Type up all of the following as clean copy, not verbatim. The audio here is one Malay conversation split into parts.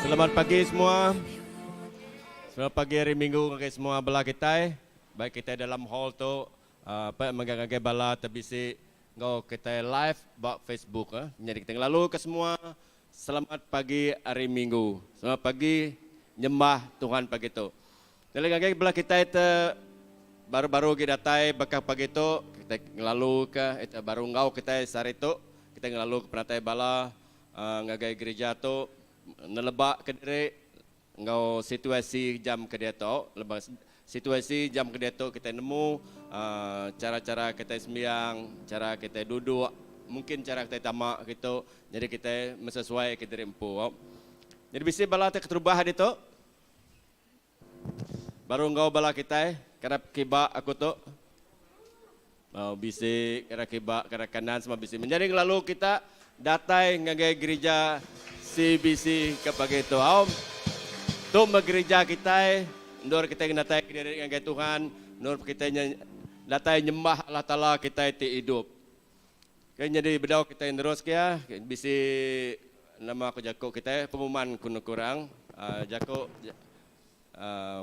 Selamat pagi semua. Selamat pagi hari Minggu ke semua belah kita. Baik kita dalam hall tu apa mengagai bala terbisi ngau kita live buat Facebook Jadi kita lalu ke semua selamat pagi hari Minggu. Selamat pagi nyembah Tuhan pagi tu. Jadi ngagai belah kita itu baru-baru kita datai bakal pagi tu kita lalu ke itu baru ngau kita sehari tu kita lalu ke penatai bala ngagai gereja tu nelebak ke diri ngau situasi jam ke dia tu lepas situasi jam ke dia tu kita nemu cara-cara kita sembiang, cara kita duduk, mungkin cara kita tamak gitu. Jadi kita menyesuai ke diri empu. Jadi bisa bala kita terubah itu. Baru ngau bala kita kerap kiba aku tu. Bisa kerap kiba kerap kanan semua bisa. Menjadi lalu kita datai ngagai gereja CBC ke pagi itu. Tu gereja kita, nur kita datai ke diri ngagai Tuhan, nur kita datai nyembah Allah Taala kita itu hidup. Jadi bedau kita terus kia, bisa nama aku Jako kita pengumuman kuno kurang Jako.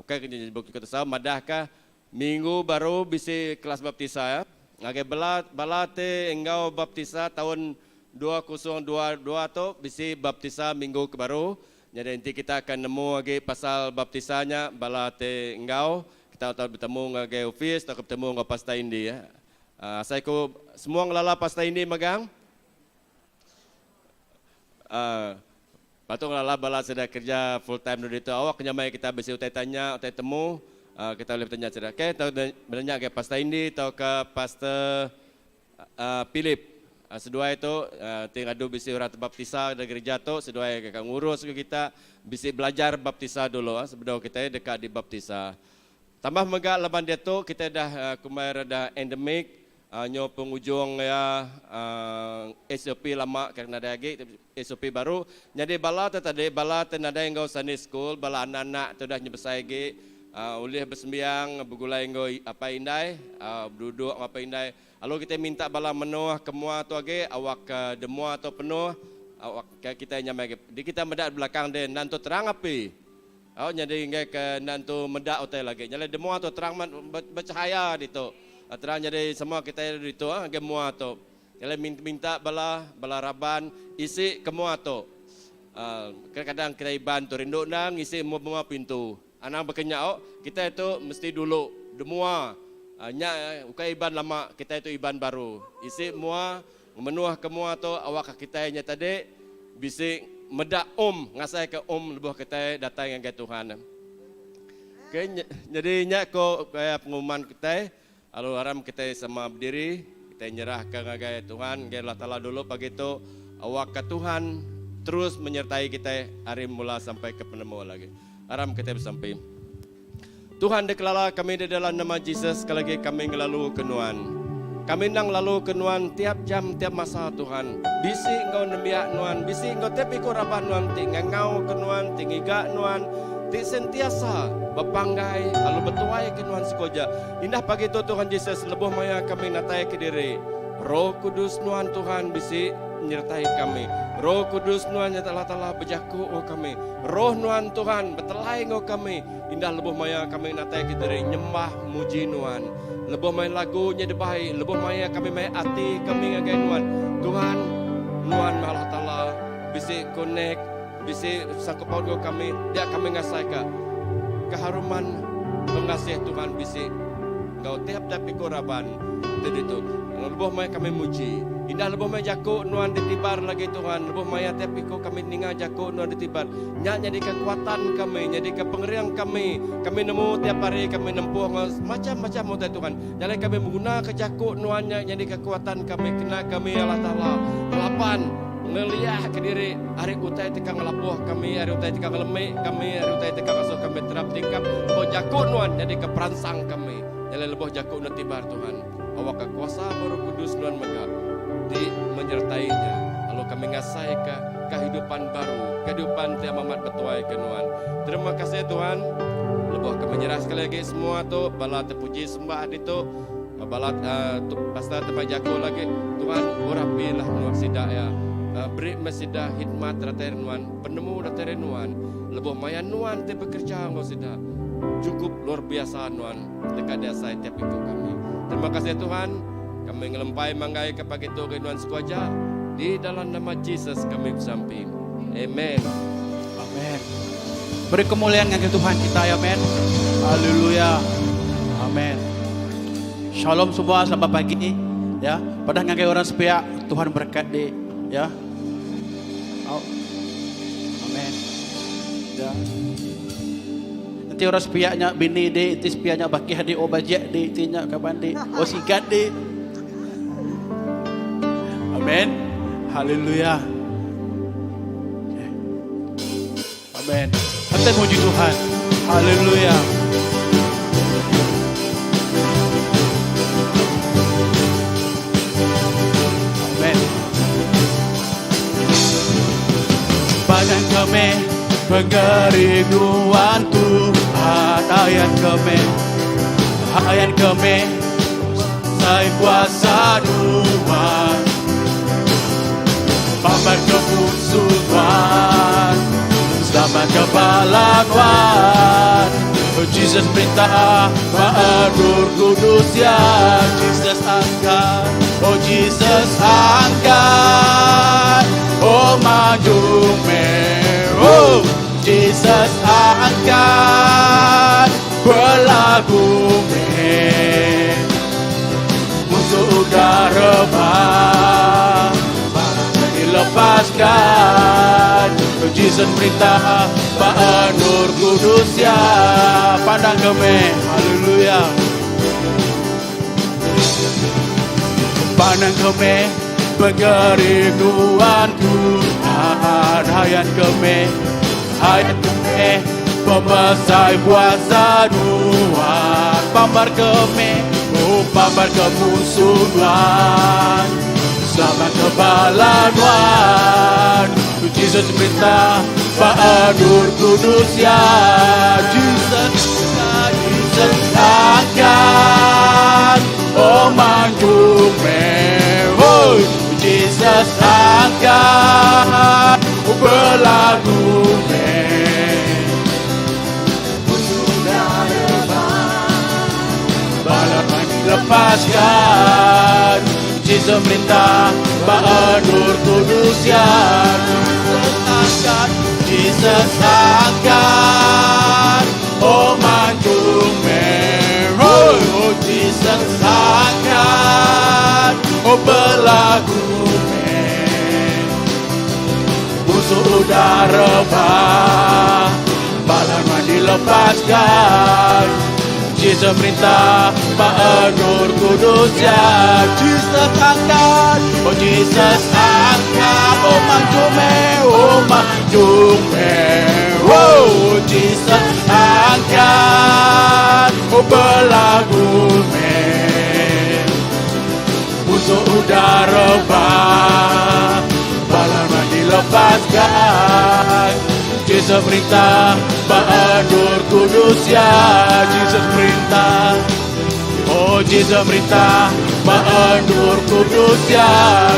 Okey jadi buku kita sama madahkah minggu baru bisa kelas baptisa ya. Ngagai balate engkau baptisa tahun 2022 tu bisa baptisa minggu ke baru. Jadi nanti kita akan nemu lagi pasal baptisanya bala te engkau. Kita tahu bertemu ngagai office atau bertemu ngau pasta indi ya. Saya ko semua ngelala pasta indi magang. Patut ngelala bala sudah kerja full time dulu itu. Awak nyamai kita bisa utai tanya, utai temu. Kita boleh bertanya sudah. Okay, tahu bertanya ke pasta indi atau ke pasta Philip. Sedua itu tinggal adu bisi orang baptisa dari gereja tu, sedua yang akan ngurus kita bisi belajar baptisa dulu sebelum kita dekat di baptisa. Tambah megak leban dia tu kita dah kemarin dah endemik nyo penghujung ya SOP lama kerana ada lagi SOP baru. Jadi bala tu tadi bala tu ada yang go Sunday school, bala anak-anak tu dah nyebesai lagi ulih bersembiang bergulai ngoi apa indai duduk apa indai. Lalu kita minta bala menuah kemua tu age awak demua atau penuh awak kita nyamai di kita medak belakang dia nantu terang api. Jadi hingga ke nantu medak hotel lagi. Jadi demua tu terang bercahaya itu. Terang jadi semua kita itu gemua tu. Jadi minta bala raban isi kemua tu. Kadang-kadang kita iban tu rindu nang isi semua pintu. Anak berkenyak kita itu mesti dulu demua. Ukai iban lama kita itu iban baru. Isi mua menuah kemua tu awak kita nya tadi bisi medak ngasai ke lebuh kita datang yang ke Tuhan. Okay, jadi nya ko kayak pengumuman kita lalu haram kita sama berdiri kita nyerah ke ngagai Tuhan ke Allah Taala dulu pagi itu awak ke Tuhan terus menyertai kita hari mula sampai ke penemu lagi. Haram kita bersampai. Tuhan deklala kami di dalam nama Yesus sekali lagi kami ngelalu kenuan. Kami nang lalu kenuan tiap jam tiap masa Tuhan. Bisi engkau nemiak nuan, bisi engkau tepi ko raban nuan ti ngau kenuan, ti ngiga nuan, ti sentiasa bepanggai lalu betuai kenuan sekoja. Indah pagi itu Tuhan Yesus lebuh maya kami natai ke diri. Roh Kudus nuan Tuhan bisi menyertai kami. Roh Kudus nuan ya Allah bejaku kami. Roh nuan Tuhan betelai ngau kami. Indah lebuh maya kami natai ke diri nyembah muji nuan. Lebuh maya lagunya debai, lebuh maya kami maya hati kami ngagai nuan. Tuhan nuan Allah Taala bisi connect, bisi sangkut paut kami, dia kami ngasai ke keharuman pengasih Tuhan bisi. Engkau tiap-tiap ikoraban itu. Lebuh maya kami muji. Indah lebuh maya jaku nuan ditibar lagi Tuhan. Lebuh maya tiap iko kami ninga jaku nuan ditibar. Nyak jadi kekuatan kami, jadi kepengerian kami. Kami nemu tiap hari kami nempuh macam-macam mutai Tuhan. Jadi kami menggunakan kejaku nuannya jadi kekuatan kami. Kena kami Allah Taala lapan ngeliah ke diri hari utai tekang lapuh kami, hari utai tekang lemik kami, hari utai tekang asuh kami terap tingkap. Lebuh jaku nuan jadi keperansang kami. Jadi lebuh jaku nuan tibar Tuhan. Awak kekuasa Roh Kudus nuan megap di menyertainya. Lalu kami ngasai ke kehidupan baru, kehidupan tiap amat betuai kenuan. Terima kasih Tuhan. Lebuh kami menyerah sekali lagi semua tu bala terpuji sembah itu bala pastor terbajaku lagi Tuhan urapilah nuan sidak ya. Beri mesidah hikmat raterenuan, penemu raterenuan. Lebih maya Nuan te bekerja engkau sudah. Cukup luar biasa Nuan dekat dia saya tiap itu kami. Terima kasih Tuhan. Kami ngelempai manggai kepada Tuhan Nuan sekuaja. Di dalam nama Yesus kami bersamping. Amen. Amin. Beri kemuliaan bagi Tuhan kita ya, amin. Haleluya. Amin. Shalom semua, selamat pagi. Ya, pada ngagai orang sepihak Tuhan berkati ya. Oh. Amin. Ya. Nanti orang sepihaknya bini di, nanti sepihaknya baki hadi obajek di, tinya kapan di, sikat di. Amin. Haleluya. Amin. Kita puji Tuhan. Haleluya. Amin. Pandang kami pengerinduan Tuhan, ayat kami saya kuasa Tuhan, pamer kemusuhan, selamat kepahlawan. Oh Jesus perintah, Maha-Nur Kudus ya, Jesus angkat, oh Jesus angkat, oh maju oh Jesus angkat, berlagu musuh udara bah, dilepaskan. Jesus perintah, Maha-Nur Kudus ya, pandang kami, haleluya. Pandang kami pengerinduan Tuhan, hayat kami pembesar kuasa Tuhan, pamer kami, oh pamer kemusuhan, selamat kepahlawan. Jesus perintah, Maha-Nur Kudus ya, Jesus angkat, oh manjung oh Jesus angkat, oh berlagu balapan dilepaskan. Jesus perintah, Maha-Nur Kudus ya, Jesus angkat, oh manjung oh Jesus angkat, oh berlagu musuh udara bah, balapan dilepaskan. Jesus perintah, Maha-Nur Kudus ya, Jesus angkat, oh Jesus angkat, oh manjume, oh Jesus angkat, oh berlagu musuh udara bah, balapan dilepaskan. Jesus perintah, Maha-Nur Kudus ya, Jesus perintah, oh Jesus perintah, Maha-Nur Kudus ya,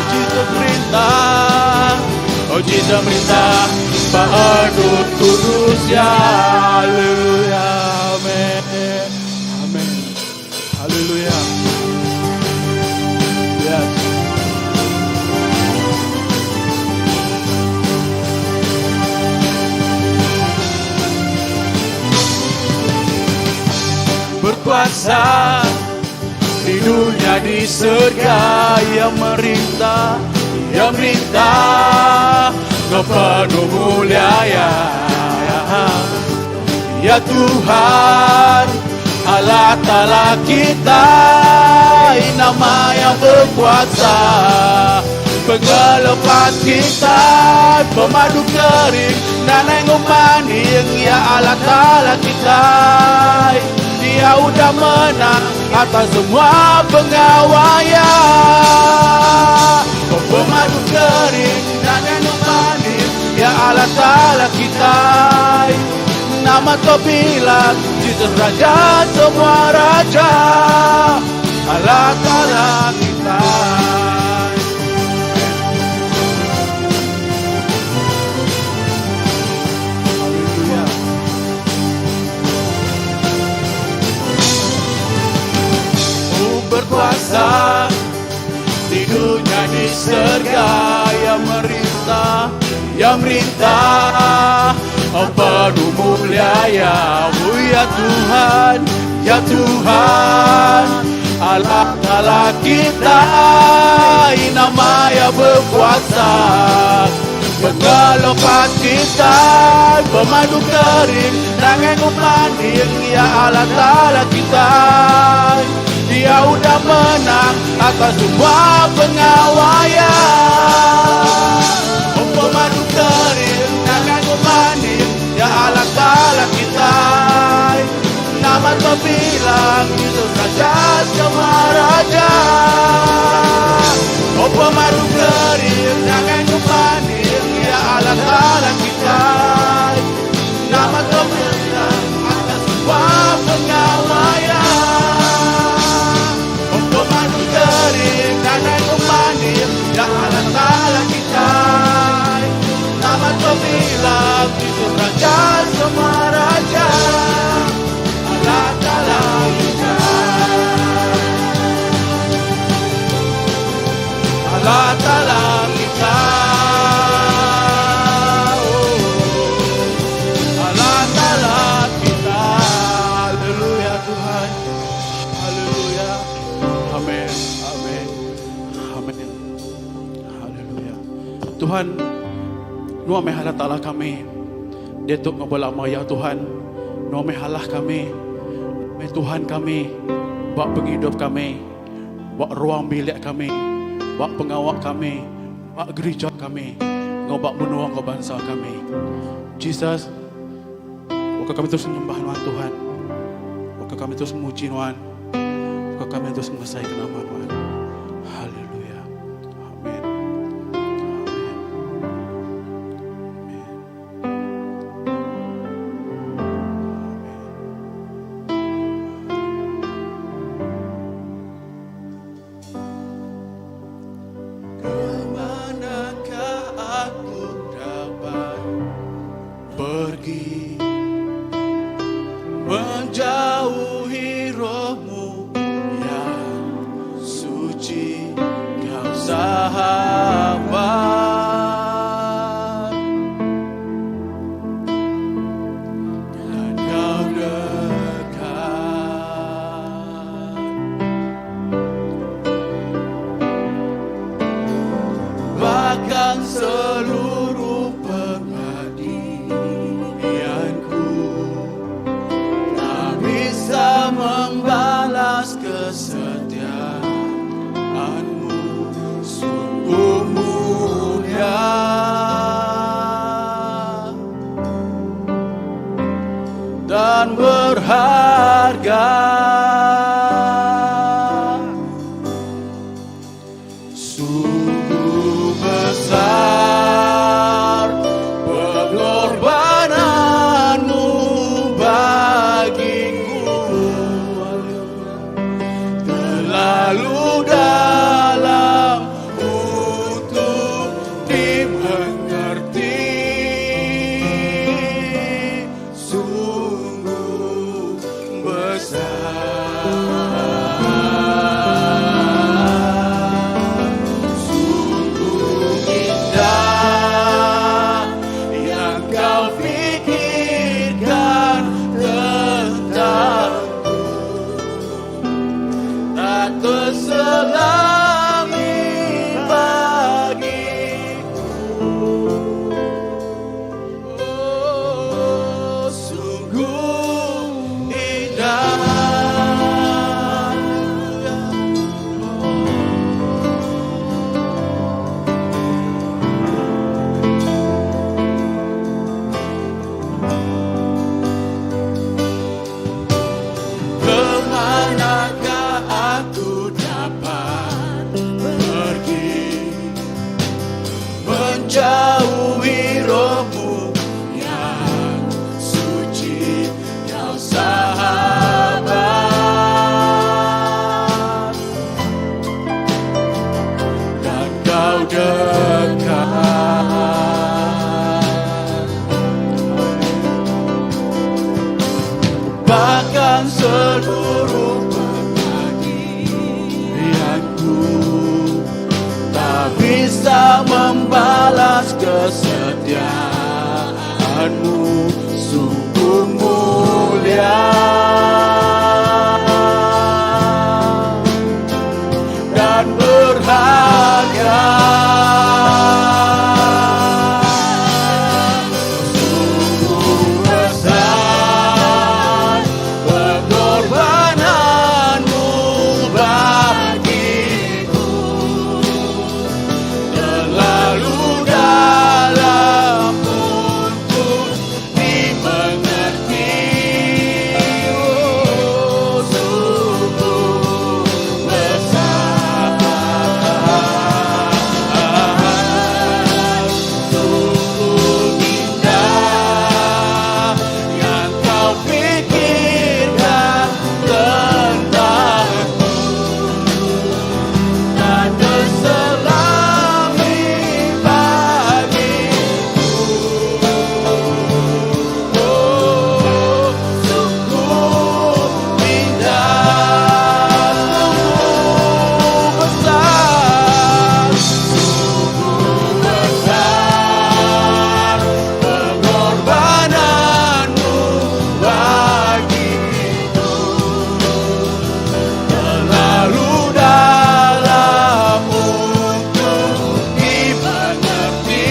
Jesus perintah, oh Jesus perintah, Maha-Nur Kudus ya, haleluya, amin, amin, haleluya, yes. Berkuasa di dunia di surga, yang merintah kepenuh mulia ya Tuhan Allah Ta'ala kita, nama yang berkuasa, pengelepas kita, pemadu kering dan nengok maning ya Allah Ta'ala kita. Dia udah menang atas semua pengawaian, pemadu kering dan nengok maning ya Allah Ta'ala kita. Nama terbilang Jesus Raja semua raja, Allah Ta'ala kita. berkuasa di dunia di surga, yang merintah, penuh mulia ya Tuhan, ya Tuhan, Allah kita, nama yang berkuasa, pengelopan kita, pemandu kering, tangan kupanding, ya Allah kita, Dia udah menang atas semua pengawaian. Pemandu kering, tangan kupanding, ya Allah kita, nama terbilang itu raja semua raja. Pemandu kering, tangan kupanding, ya Allah kita, nama terbilang atas semua pengawaian. Pemandu kering, tangan kupanding, ya Allah kita, nama terbilang itu raja semua raja. Allah kita, Allah kita, Allah kita. Haleluya Tuhan, haleluya, amin, amin, amin, haleluya. Tuhan, nu ame halah ta'ala kami, detuk ngobola ya Tuhan, nu ame halah kami, Tuhan kami, bak penghidup kami, bak ruang bilik kami, bak pengawal kami, bak gereja kami, ngobak menuang ke bangsa kami. Jesus, maka kami terus menyembah Tuhan, maka kami terus memuji Tuhan, maka kami terus mengesahkan nama Tuhan. Haleluya, amin, pergi menjauhi rohmu yang suci, kau sahabat, dan kau dekat, bahkan seluruh membalas kesetiaanmu, sungguh mulia dan berharga, sungguh besar pengorbananmu bagiku, terlalu dalam untuk dimengerti, sungguh besar, sungguh indah yang kau pikirkan tentangku, tak terselami bagiku. Oh, sungguh indah. Kemanakah aku dapat bisa membalas kesetiaanmu, sungguh mulia dan berharga. Sungguh besar pengorbananmu bagiku, terlalu dalam untuk dimengerti. Oh, sungguh besar, sungguh indah yang kau pikirkan tentangku, tak terselami bagiku. Oh, sungguh indah, sungguh besar, sungguh besar pengorbananmu bagiku, terlalu dalam untuk dimengerti.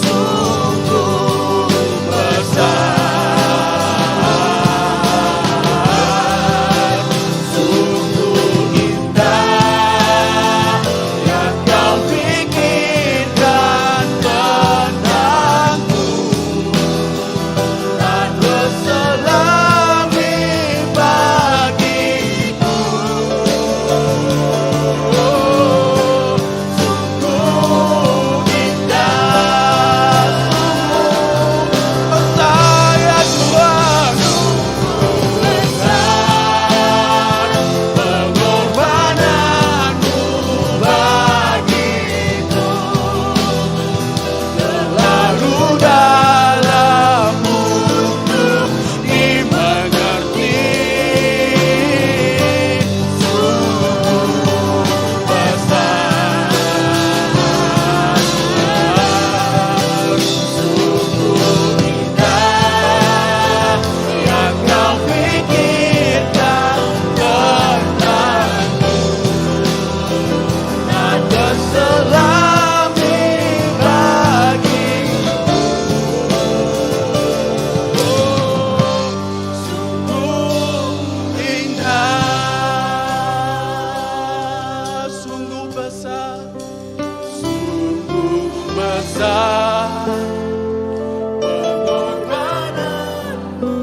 Sungguh besar, sungguh indah yang kau pikirkan tentangku, tak terselami bagiku. Oh, sungguh indah, sungguh besar ya Tuhan. Besar pengorbananmu bagiku, terlalu dalam untuk dimengerti. Sungguh besar, sungguh indah yang kau pikirkan tentangku, tak terselami bagiku. Sungguh indah, sungguh besar, sungguh besar pengorbananmu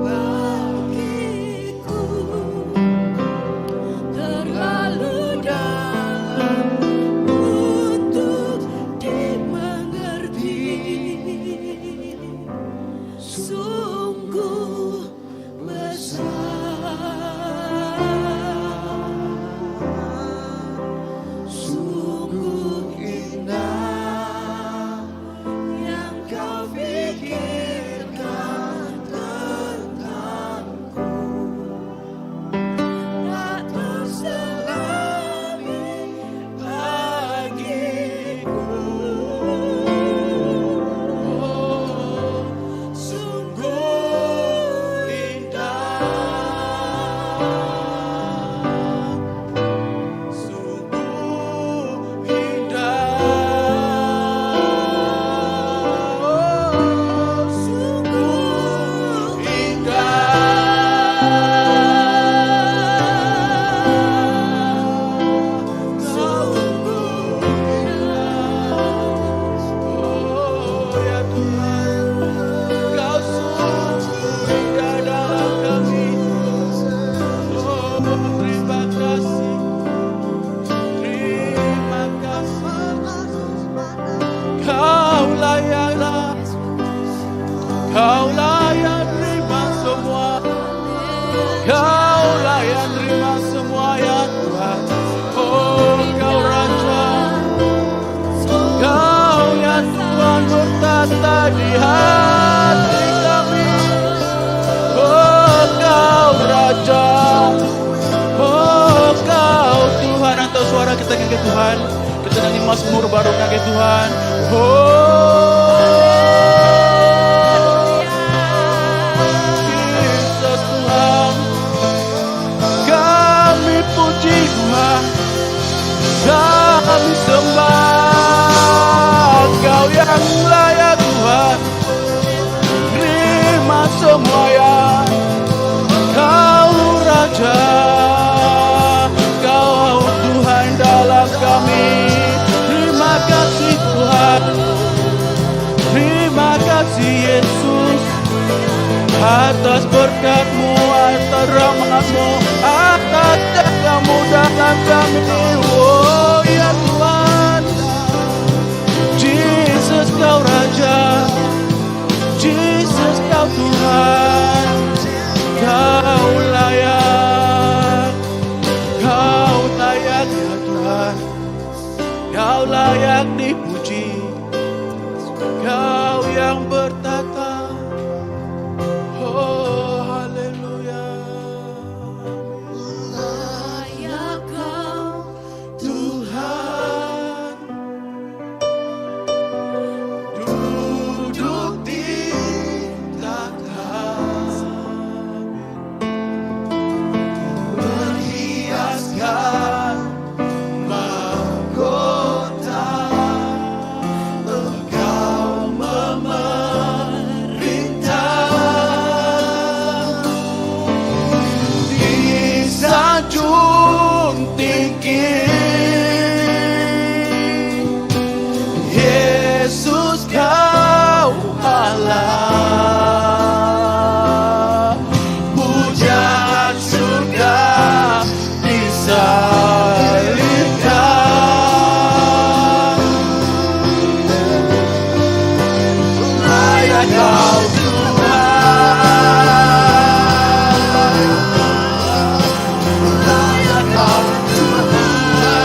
bagiku, terlalu dalam untuk dimengerti. Sungguh besar, sungguh indah yang kau pikirkan tentangku, tak terselami bagiku. Oh, sungguh indah, sungguh indah. Oh, sungguh indah, sungguh indah. Oh ya Tuhan, Kau sungguh indah dalam kami. Oh, terima kasih, terima kasih. Kau layak, Kau layak terima semua. Kau layak terima semua ya Tuhan. Oh, Kau Raja, Kau ya Tuhan bertata di hati kami. Oh, Kau Raja, oh Kau Tuhan, atau suara kita Tuhan. Kita nyanyi mazmur barunya ke Tuhan. Oh, Yesus Tuhan, kami puji Tuhan, kami sembah Kau yang layak Tuhan. Terima semua ya, Kau Raja, Kau Tuhan dalam kami. Terima kasih Tuhan, terima kasih Yesus, atas berkat-Mu, atas rahmat-Mu, atas jagamu dalam kami. Oh ya Tuhan, Jesus Kau Raja, Jesus Kau Tuhan, Kau layak, Kau layak ya Tuhan, Kau layak dipuji, Kau yang bertata. Oh haleluya. Layak Kau Tuhan, duduk di tahta, berhiaskan mahkota, Engkau memerintah di sanjung tinggi. Yesus Kau Allah, puja surga disalibkan. Layak Kau Tuhan, layak Kau Tuhan.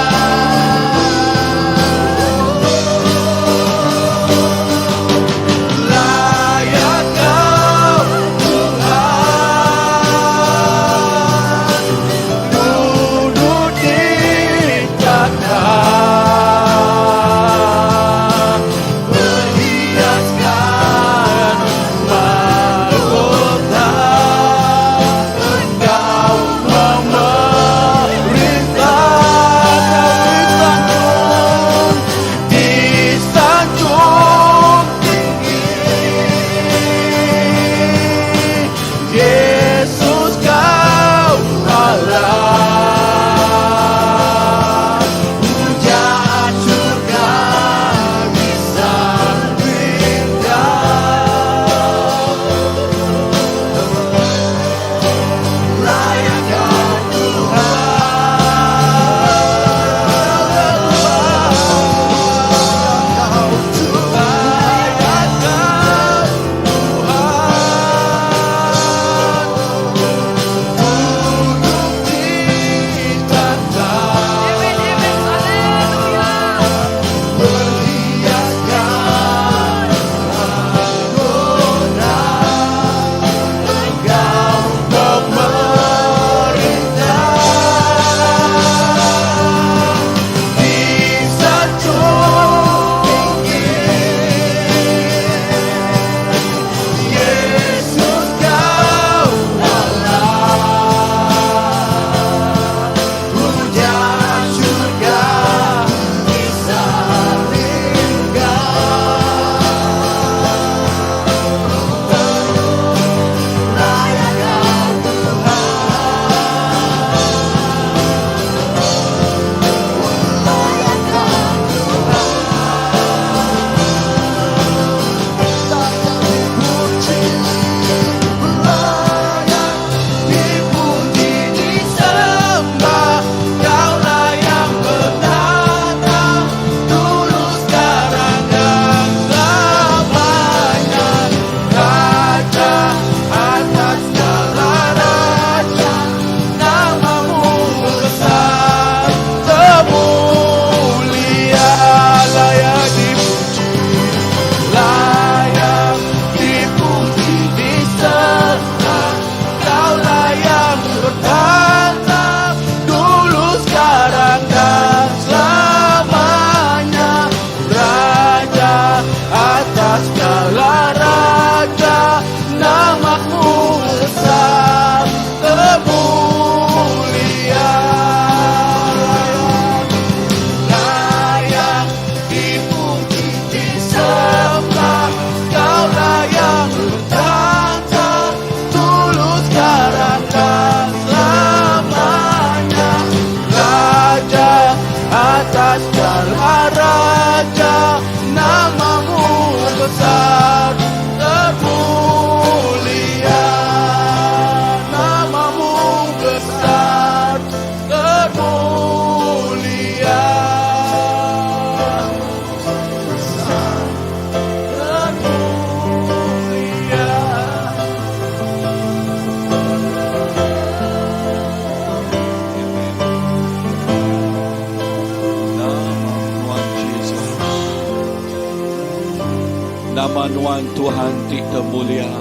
Nama Tuhan Tuhan ti kemulia.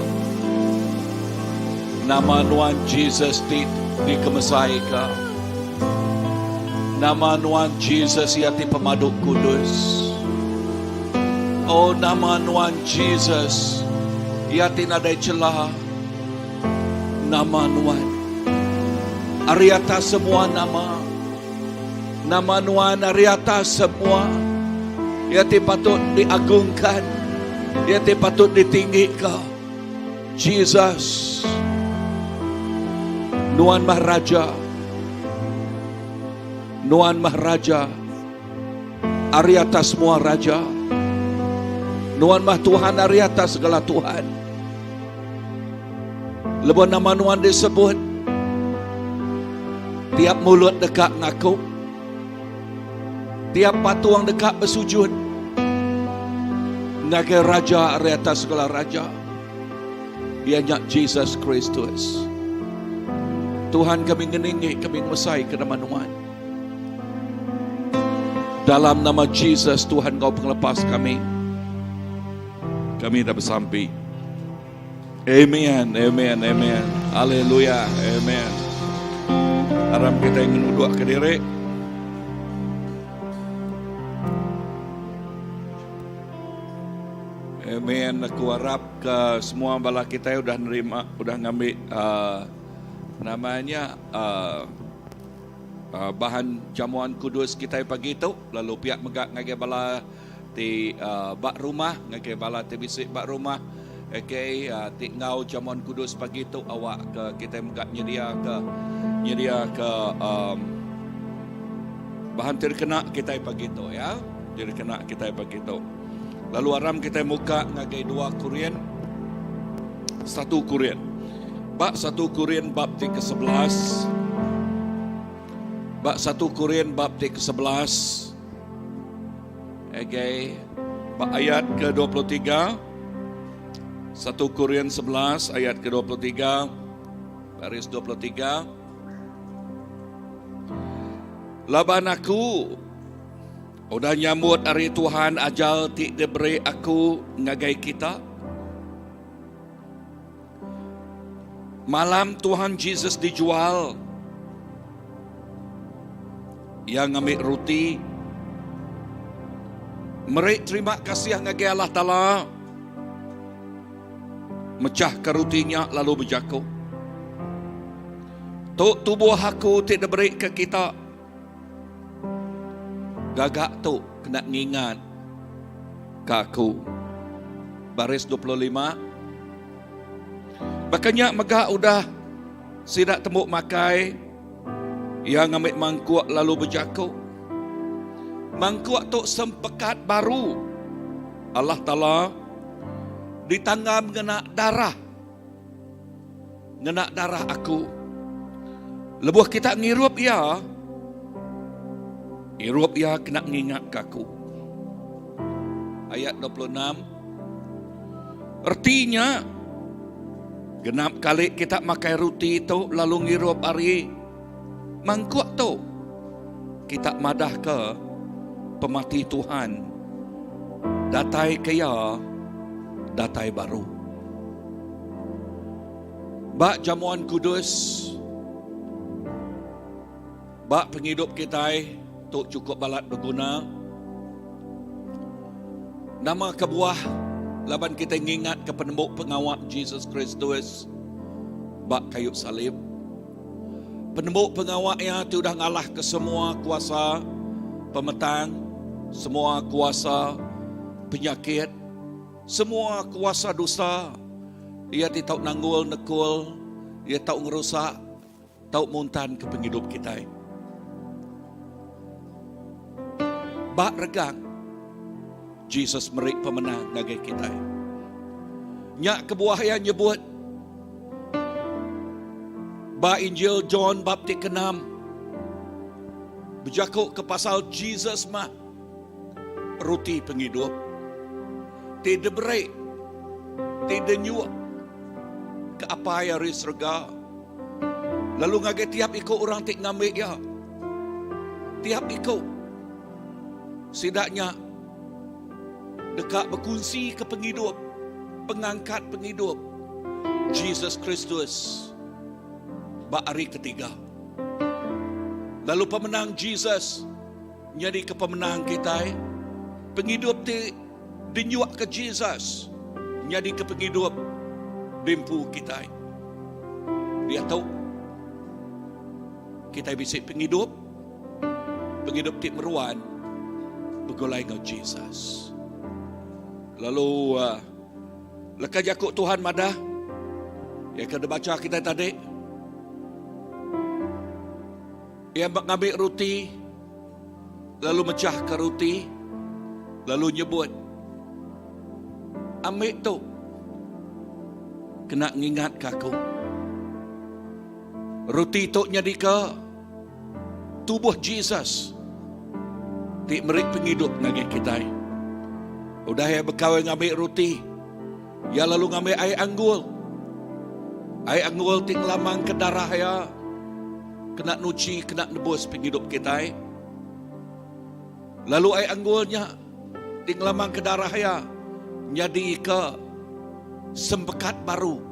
Nama Tuhan Jesus ti dikemesai ka. Nama Tuhan Jesus ya ti pemaduk kudus. Oh nama Tuhan Jesus ya ti nadai celah. Nama Tuhan ari atas semua nama. Nama Tuhan ari atas semua. Ya ti patut diagungkan. Ya ti patut ditinggikan. Jesus Tuhan Maharaja. Tuhan Maharaja, ari atas semua raja. Tuhan Mah Tuhan ari atas segala Tuhan. Lepas nama Tuhan disebut, tiap mulut dekat ngaku, tiap patuang dekat bersujud, ngakai raja ari atas segala raja. Ianya Jesus Kristus. Tuhan kami ngeningi, kami mesai ke nama Tuhan. Dalam nama Jesus Tuhan kau penglepas kami. Kami dah bersampai. Amen, amen, amen. Haleluya, amen. Haram kita ingin duduk ke diri. Amen. Aku harap ke semua bala kita yang sudah nerima, sudah ngambil namanya bahan jamuan kudus kita pagi itu, lalu pihak megak ngagai bala di bak rumah, ngagai bala di bisik bak rumah, okay, ti ngau jamuan kudus pagi itu awak ke kita megak nyedia ke bahan terkena kita pagi itu ya, terkena kita pagi itu. Lalu aram kita muka ngagai 2 Korintus 1 Korintus bab 1 Korintus bab ke-11. Bab 1 Korintus bab ke-11. Okay. Bab ayat ke-23. 1 Korintus 11 ayat ke-23. Baris 23. Laban aku udah nyambut hari Tuhan ajal ti diberi aku ngagai kita. Malam Tuhan Jesus dijual. Yang ambil roti. Mereka terima kasih ngagai Allah Ta'ala. Mecah ke rotinya lalu berjaku. Tuk tubuh aku tidak beri ke kita. Gagak tu kena ngingat ke aku. Baris 25. Makanya megah udah sidak tembuk makai. Yang ambil mangkuk lalu berjaku. Mangkuk tu sempekat baru. Allah Ta'ala ditanggam ngena darah. Ngena darah aku. Lebuh kita ngirup ya. Irup ya kena ngingat kaku. Ayat 26. Artinya genap kali kita makai roti itu lalu ngirup hari mangkuk tu kita madah ke pemati Tuhan. Datai kaya datai baru. Bak jamuan kudus. Bak penghidup kita tuk cukup balat berguna. Nama kebuah laban kita ingat ke penembuk pengawak Jesus Kristus bak kayu salib. Penembuk pengawaknya itu sudah ngalah ke semua kuasa pemetang, semua kuasa penyakit, semua kuasa dosa. Ia tidak tahu nanggul nekul, ia tahu ngerusak, tahu muntan ke penghidup kita. Bak regang Jesus merik pemenang ngagai kita. Nyak kebuah yang nyebut ba Injil John bab 6 berjakuk ke pasal Jesus mah roti penghidup. Tidak berik, tidak nyuak ke apa yang risrega. Lalu ngagai tiap ikut orang tik ngambil ya. Tiap ikut sidaknya dekat berkongsi ke penghidup. pengangkat penghidup Jesus Kristus ba hari ketiga. Lalu pemenang Jesus jadi ke pemenang kita. Penghidup ti dinyuak ke Jesus jadi ke penghidup dimpu kita. Dia tahu kita bisa penghidup ti meruan begolai dengan Jesus. Lalu lekas jakuk Tuhan madah ya kena baca kita tadi. Ia mengambil roti, lalu mecah ke roti, lalu nyebut, ambil tu, kena ngingat kaku. Roti tu jadi ke tubuh Jesus, di merik penghidup dengan kita. Udah ya bekawai ngambil roti, ya lalu ngambil air anggul. Air anggul ting lamang ke darah ya. Kena nuci, kena nebus penghidup kita. Lalu air anggulnya tinglamang ke darah ya, jadi ke sembekat baru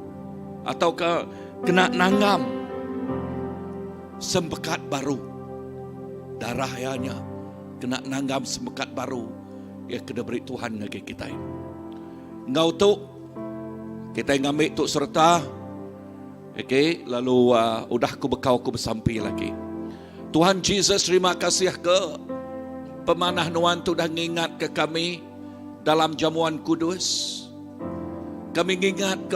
atau ke kena nanggam sembekat baru. Darah yanya kena nanggam sembekat baru ya kena beri Tuhan ngagi kita. Ngau tu kita ngambil tu serta. Okay, lalu udah aku bekau aku bersampai lagi. Tuhan Jesus, terima kasih ke pemanah nuan tu dah ngingat ke kami dalam jamuan kudus. Kami ngingat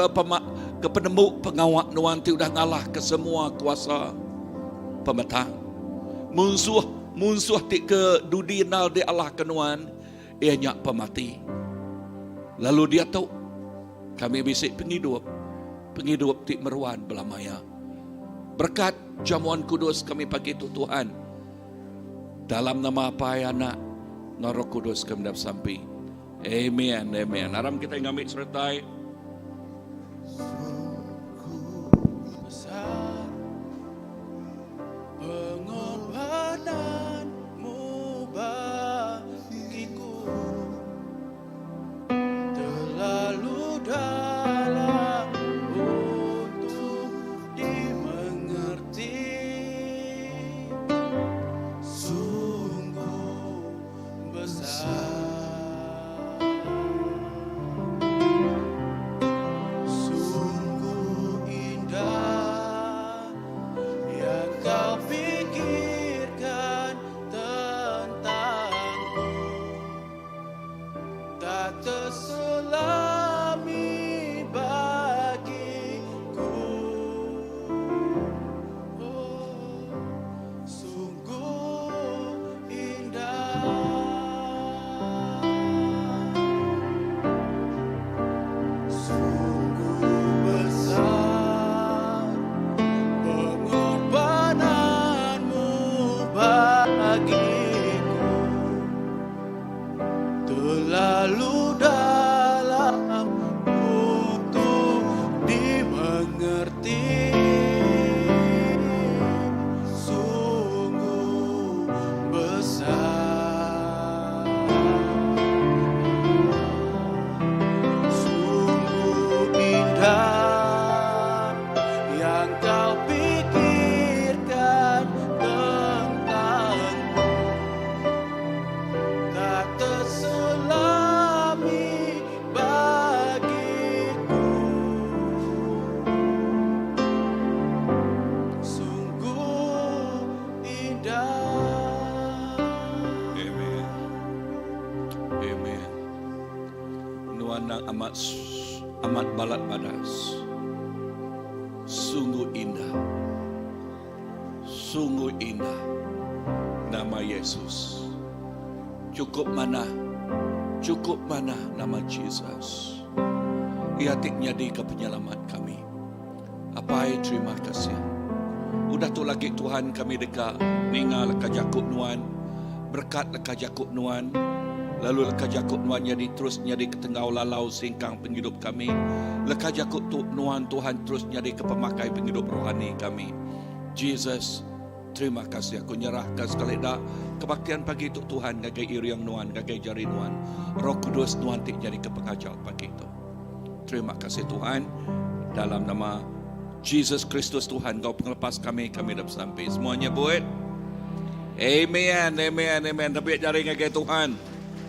ke penembuk pengawak nuan tu dah ngalah ke semua kuasa pemetang. Musuh ti ke dudi nal di Allah kenuan ianya pemati. Lalu dia tahu kami bisik penghidup ti meruan belamaya. Berkat jamuan kudus kami pagi itu Tuhan. Dalam nama apa ya anak Roh Kudus kami dapat sampai. Amen, amen. Aram kita ngambil sertai. Besar pengorbananmu bagiku, terlalu dalam untuk dimengerti. Sungguh besar, sungguh indah yang kau pikirkan tentangku, tak terselami bagiku. Oh, sungguh indah, sungguh besar pengorbananmu bagiku, terlalu dalam untuk dimengerti. Sungguh besar, sungguh indah yang kau pikirkan tentangku, tak terselami bagiku. Sungguh indah. Amen. Amen. Nuan nang amat balat badas. Sungguh indah. Sungguh indah. Nama Yesus. Cukup mana nama Jesus. Ia tik nyadi ke penyelamat kami. Apai terima kasih. Udah tu lagi Tuhan kami dekat ninga leka jakuk nuan. Berkat leka jakuk nuan. Lalu leka jakuk nuan jadi terus nyadi ke tengah lalau singkang penghidup kami. Leka jakuk tu nuan Tuhan terus nyadi ke pemakai penghidup rohani kami. Jesus, terima kasih. Aku nyerahkan sekali dah kebaktian pagi itu Tuhan gagai iriang nuan, gagai jari nuan. Roh Kudus nuan tik jadi ke pengajal pagi itu. Terima kasih Tuhan. Dalam nama Jesus Kristus Tuhan, Kau penglepas kami dah sampai. Semuanya buat. Amen, amen, amen. Tapi jari ngagai Tuhan.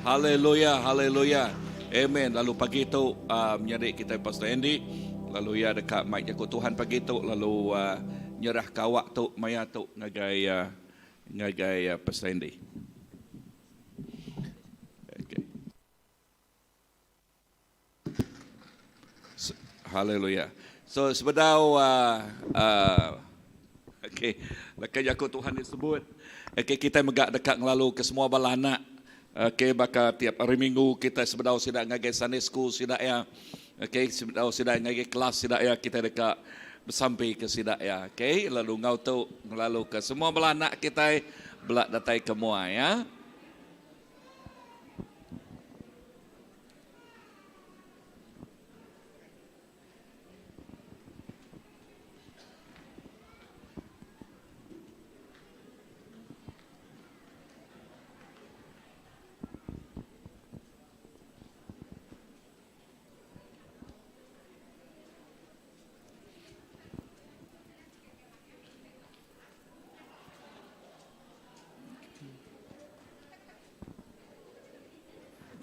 Haleluya, haleluya. Amen. Lalu pagi itu menyadik kita Pastor Andy. Lalu ya dekat mic jago Tuhan pagi itu. Lalu nyerah kawak tu maya tu ngagai Pastor Andy. Okay. Haleluya. So sebedau okay, lekas jago Tuhan disebut. Okay, kita megak dekat ngelalu ke semua balanak. Okay, bakal tiap hari minggu kita sebedau sidak ngagai Sunday school sidak ya. Okay, sebedau sidak ngagai kelas sidak ya, kita dekat bersampai ke sidak ya. Okay, lalu ngau tu ngelalu ke semua balanak kita belak datai ke mua ya.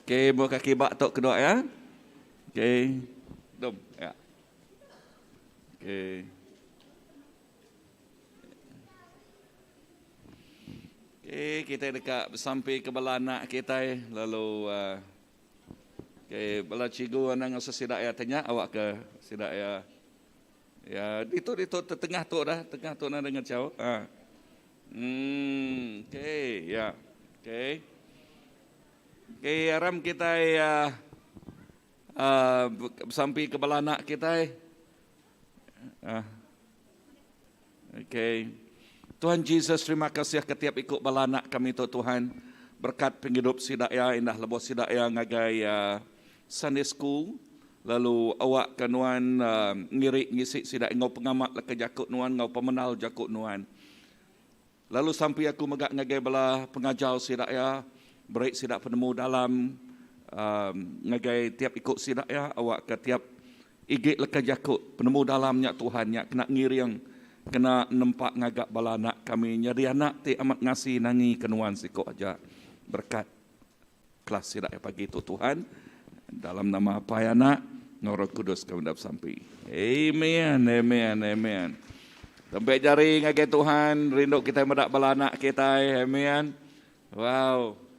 Okey, buat kaki bak tok kedua ya. Okey. Dom ya. Okey. Okey, kita dekat sampai ke balanak kita lalu okey, bala cikgu anang sesidak ya tanya awak ke sidak ya. Ya, itu tengah tu dah, tengah tu nak dengar jauh. Okey, ya. Okey. Okay, aram kita sampai ke balanak kita. Okay. Tuhan Yesus, terima kasih ketiap ikut balanak kami tu Tuhan. Berkat penghidup sidaya indah lebos sidaya ngagai Sunday school. Lalu awak kanuan ngirik ngisik sidak ngau pengamat lek jakut nuan ngau pemenal jakut nuan. Lalu sampai aku megak ngagai bala pengajar sidaya. Berik sidak penemu dalam ngagai tiap ikut sidak ya awak ke tiap igik leka jakut penemu dalamnya Tuhan nya kena ngiriang kena nempak ngagak balanak kami nyari anak ti amat ngasih nangi kenuan siko aja berkat kelas sidak ya pagi itu Tuhan dalam nama apa ya nak Roh Kudus kami dapat sampai. Amen, amen, amen. Sampai jari ngagai Tuhan rindu kita medak balanak kita. Amen. Wow.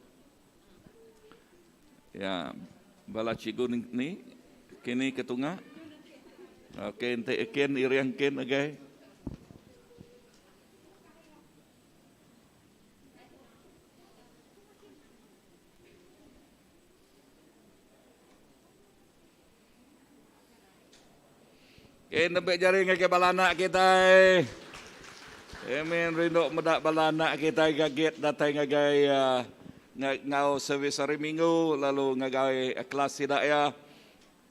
Ya, bala cikgu ni kini ketunga. Okey, ente eken iriang ken agai. Ken sampai jari ngagai balanak kita. Amen, rindu medak balanak kita gaget datang ngagai ngau servis hari minggu lalu ngagai kelas sidaya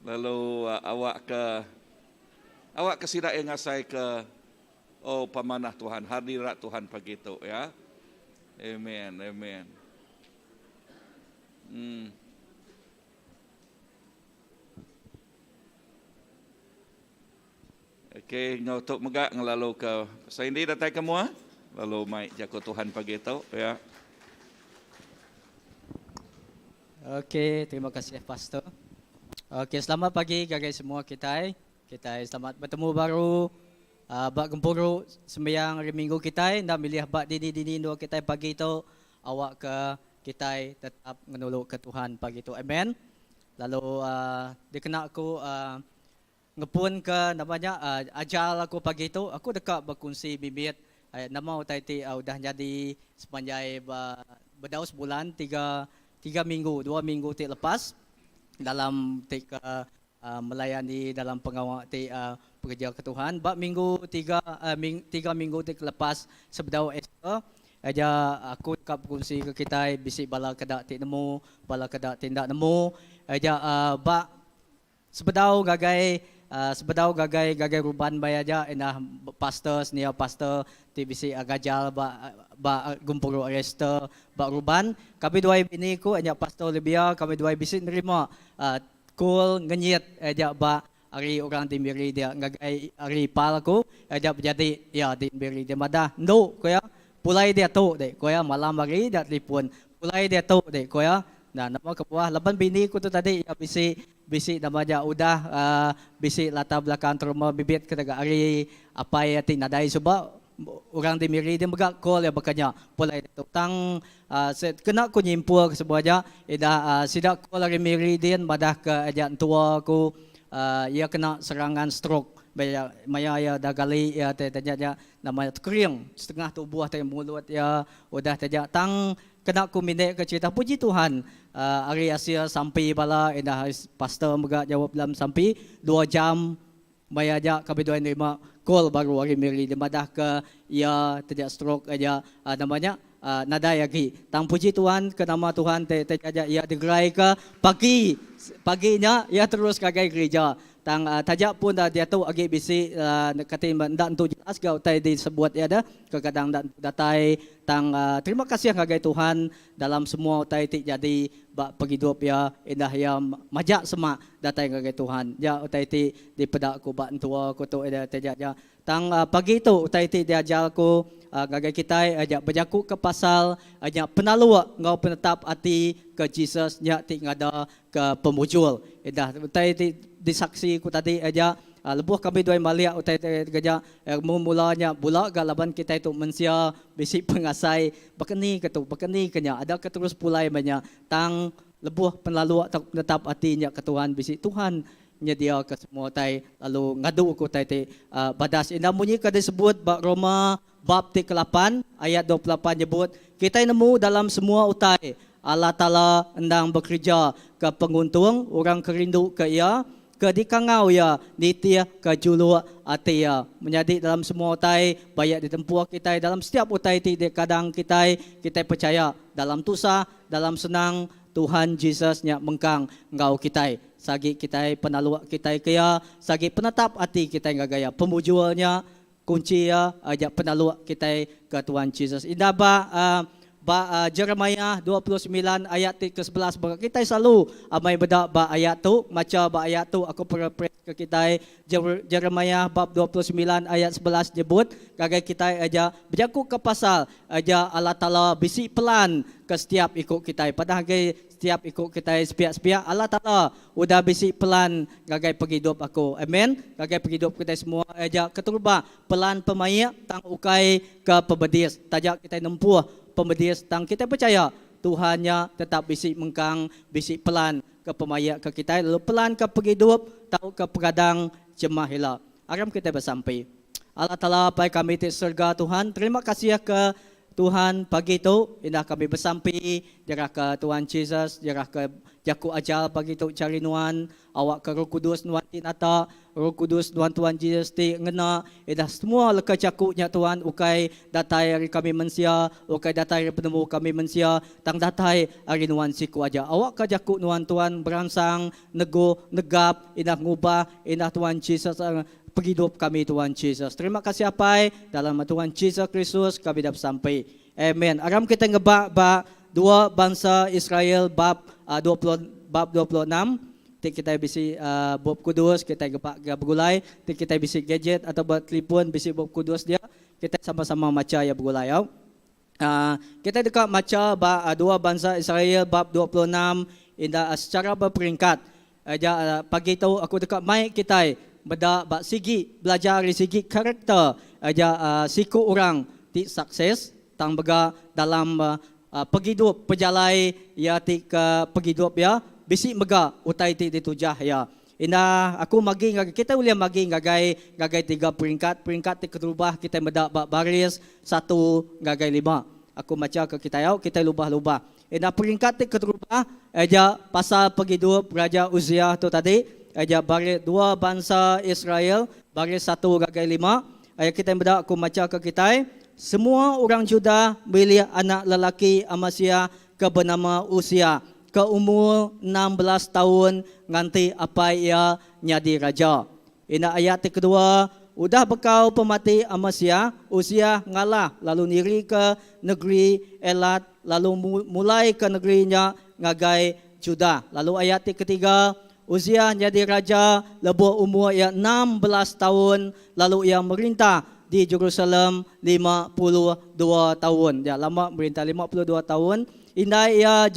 lalu awak ke sidaya ngasai ke pamanah Tuhan hadirat Tuhan pagi itu ya. Amen, amen. Okey, ngau tok megak ngelalu ke Saindi datang ke mua lalu mai jago Tuhan pagi itu ya. Okey, terima kasih Pastor. Okey, selamat pagi guys semua kita. Kita selamat bertemu baru. Bak gempuru sembahyang hari Minggu kita ndak milih bak dini dua kita pagi itu awak ke kita tetap menolak ke Tuhan pagi itu. Amen. Lalu dikena aku ngepun ke namanya ajal aku pagi itu aku dekat berkongsi bibit nama utai udah jadi sepanjang berdau sebulan 3 minggu, 2 minggu lepas dalam melayani dalam pengawal pekerja ke Tuhan. Bak minggu 3 minggu lepas sebedau Esther aja aku dekat berkongsi ke kita bisik bala kedak tik nemu, bala kedak tindak nemu aja bak sebedau gagai ruban bay aja enah pastor senia pastor ti bisi agajal ba gumpuro Esther ba ruban kami dua bini ku anya pastor Libya kami dua bisi nerima kul ngenyit aja ba ari orang timbiri dia ngagai ari palku aja jadi ya timbiri dia madah ndo ko ya pulai dia tu deh ko ya malam hari dia telefon pulai dia tu deh ko ya nah nama kebuah laban bini ku tu tadi ya bisi namanya udah bisi latar belakang rumah bibit kata ari apa ya tinadai sebab orang di miri dia megak call ya bakanya pulai itu tang kena ku nyimpul sebuahnya ida sidak call ari miri dia madah ke aja tua ku ia kena serangan stroke maya ya dagali ya tanya namanya kering setengah tubuh teh mulut ya udah tanya tang kena ku mindek ke cerita puji Tuhan hari Asia sampai bala ida pastor megak jawab dalam sampai 2 jam maya aja kami 25 call baru hari miri dia madah ke ia tidak stroke aja namanya nada lagi tang puji Tuhan ke nama Tuhan aja ia digerai ke paginya ia terus kagai gereja tang tajak pun dah dia tu agi bisi kata ndak tu jelas gau tai disebut ya dah kadang datai tang terima kasih kagai Tuhan dalam semua tai tik jadi bak penghidup ya indah ya majak semak datai kagai Tuhan ya tai tik di pedak ku bak tua ku tu ada tajak ya tang pagi tu tai tik dia ajar ku kagai kita ajak berjaku ke pasal ajak penalua ngau penetap hati ke Jesus nya tik ngada ke pemujul indah tai tik disaksi ku tadi aja lebuh kami dua malia utai kerja mulanya bulak galaban kita itu mensia bisi pengasai bekeni kenya ada keterus pulai banyak tang lebuh penlalu atau tetap hatinya ke Tuhan bisi Tuhan nyedia ke semua tai lalu ngadu ku tai badas indah bunyi ka disebut bab Roma bab 8 ayat 28 nyebut kita nemu dalam semua utai Allah Taala endang bekerja ke penguntung orang kerindu ke ia ke dikangau ya nitia ke julu atia menjadi dalam semua utai banyak ditempuh kita dalam setiap utai tidak kadang kita percaya dalam tusa dalam senang Tuhan Yesus nya mengkang ngau kita sagi kita penalu kita kaya sagi penetap hati kita gaya pemujulnya kunci ya ajak penalu kita ke Tuhan Yesus indah Jeremiah 29 ayat ke-11 kita selalu amai bedak ba ayat tu macam ba ayat tu aku paraphrase ke kita Jeremiah bab 29 ayat 11 nyebut kagai kita aja berjaku ke pasal aja Allah Taala bisi pelan ke setiap ikut kita padahal setiap ikut kita sepiak-sepiak Allah Taala udah bisi pelan gagai penghidup aku amen gagai penghidup kita semua aja keturba pelan pemaya tang ukai ke pebedis tajak kita nempuh pembedis tang kita percaya Tuhannya tetap bisi mengkang bisi pelan ke pemaya ke kita lalu pelan ke penghidup tahu ke pegadang jemaah hila aram kita bersampai Allah Taala pai kami di surga Tuhan terima kasih ke Tuhan pagi itu indah kami bersampai jarah ke Tuhan Yesus jarah ke jaku ajal pagi itu cari nuan awak ke Roh Kudus nuan tinata Roh Kudus nuan Tuhan Yesus ti ngena indah semua leka jakunya Tuhan ukai datai hari kami mensia ukai datai hari penemu kami mensia tang datai hari nuan siku aja awak ke jaku nuan Tuhan berangsang nego negap indah ngubah indah Tuhan Yesus penghidup kami Tuhan Yesus. Terima kasih apai dalam Tuhan Yesus Kristus kami dapat sampai. Amen. Aram kita ngebak dua bangsa Israel bab 26. Tik kita bisi Bob Kudus kita gebak bergulai. Tik kita bisi gadget atau buat telefon bisi Bob Kudus dia. Kita sama-sama maca ya bergulai. Kita dekat maca dua bangsa Israel bab 26 indah secara berperingkat. Pagi itu aku dekat mic kita. Bak sigi belajar dari segi karakter aja siku orang ti sukses tang bega dalam penghidup pejalai ya ti ke penghidup ya bisi mega utai ti ditujah ya ina aku magi kita boleh magi gagai 3 peringkat ti kerubah kita meda bak baris 1 gagai 5 aku maca ke kita lubah-lubah ina peringkat ti kerubah aja pasal penghidup Raja Uzziah tu tadi aja baris 2 bangsa Israel baris 1 gagai 5 ayat kita berdak aku maca ke kita semua orang Juda milih anak lelaki Amasya ke bernama Usia ke umur 16 tahun nganti apa ia nyadi raja ina ayat kedua udah bekau pemati Amasya Usia ngalah lalu niri ke negeri Elat lalu mulai ke negerinya ngagai Juda lalu ayat ketiga Uzia jadi raja lebih umur ia 16 tahun, lalu ia merintah di Jerusalem 52 tahun. Ya, lama merintah 52 tahun. Indah ia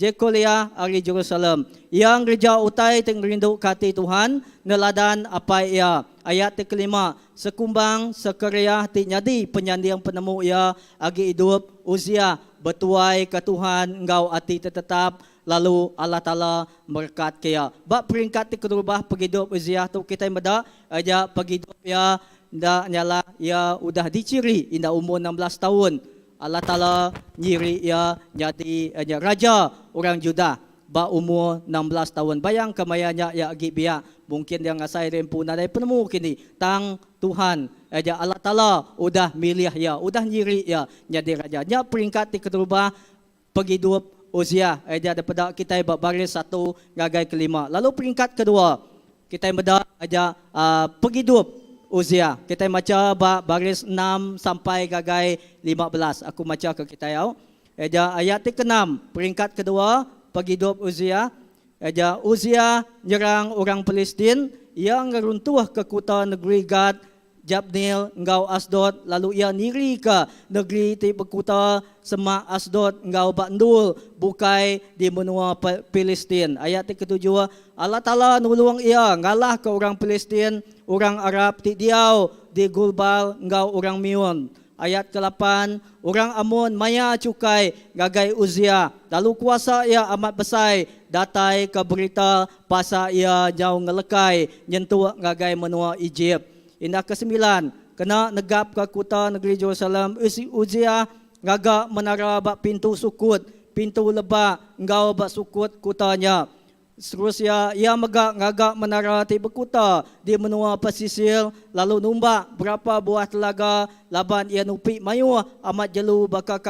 Jekolia dari Jerusalem. Yang gereja utai teng rindu kati Tuhan, neladan apa ia. Ayat kelima, sekumbang sekerja ti nyadi penyandang penemu ia agi hidup Uzia bertuai ke Tuhan engkau ati tetap, lalu Allah Ta'ala berkat kia. Bak peringkat ti kerubah paghidup Uzia tu kita meda aja paghidup ya nda nyala ya udah diciri inda umur 16 tahun. Allah Ta'ala nyiri ya jadi raja orang Juda ba umur 16 tahun. Bayang kemayanya ya agi biya. Mungkin yang ngasai rempu nadai penemu kini tang Tuhan. Aja Allah Ta'ala udah milih ya, udah nyiri ya jadi raja. Nya peringkat di keterubah paghidup Uzia. Aja daripada kita baris 1 gagai kelima. Lalu peringkat kedua kita beda aja paghidup Uzia. Kita baca baris 6 sampai gagai 15. Aku baca ke kita ya. Aja ayat ke-6 peringkat kedua paghidup Uzia. Aja Uzia nyerang orang Palestin yang ngeruntuh ke kota negeri Gad, Jabneel, engkau Asdod, lalu ia niri ke negeri ti berkuta semak Asdod, engkau Bandul, bukai di benua Palestin. Ayat ke-7, Allah Ta'ala nulung ia ngalah ke orang Palestin, orang Arab ti diau di Gulbal, engkau orang Mion. Ayat ke-8, orang Amun maya cukai gagai Uzia, lalu kuasa ia amat besar, datai ke berita pasal ia jauh ngelekai, nyentuh gagai menua Egypt. Indah ke-9, kena negap ke kota negeri Jerusalem, Uzia ngagak menara bak pintu sukut, pintu lebak, engkau bak sukut kotanya. Seterusnya, ia ngagak menara ti berkuta di menua pesisir, lalu numbak berapa buah telaga, laban ia nupi mayu amat jelu bak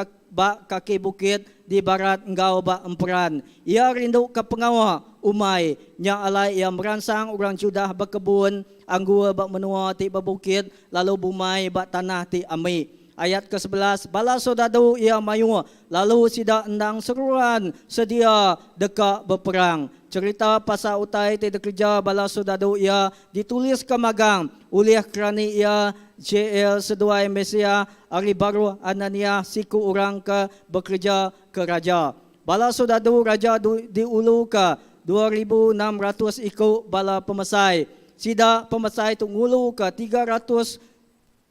kaki bukit di barat engkau bak emperan. Ia rindu ke pengawa umai, nya alai ia meransang orang Judah berkebun, anggur bak menua ti berbukit, lalu bumai bak tanah ti ami. Ayat ke-11, bala sodadu ia mayu, lalu sida endang seruan sedia dekat berperang. Cerita pasal utai ti kerja bala sodadu ia ditulis ke magang oleh kerana ia JL seduai Mesia hari baru Anania siku orang ke bekerja ke raja. Bala sodadu raja diulu ke 2,600 ikut bala pemesai. Sida pemesai tu ngulu ke 500,000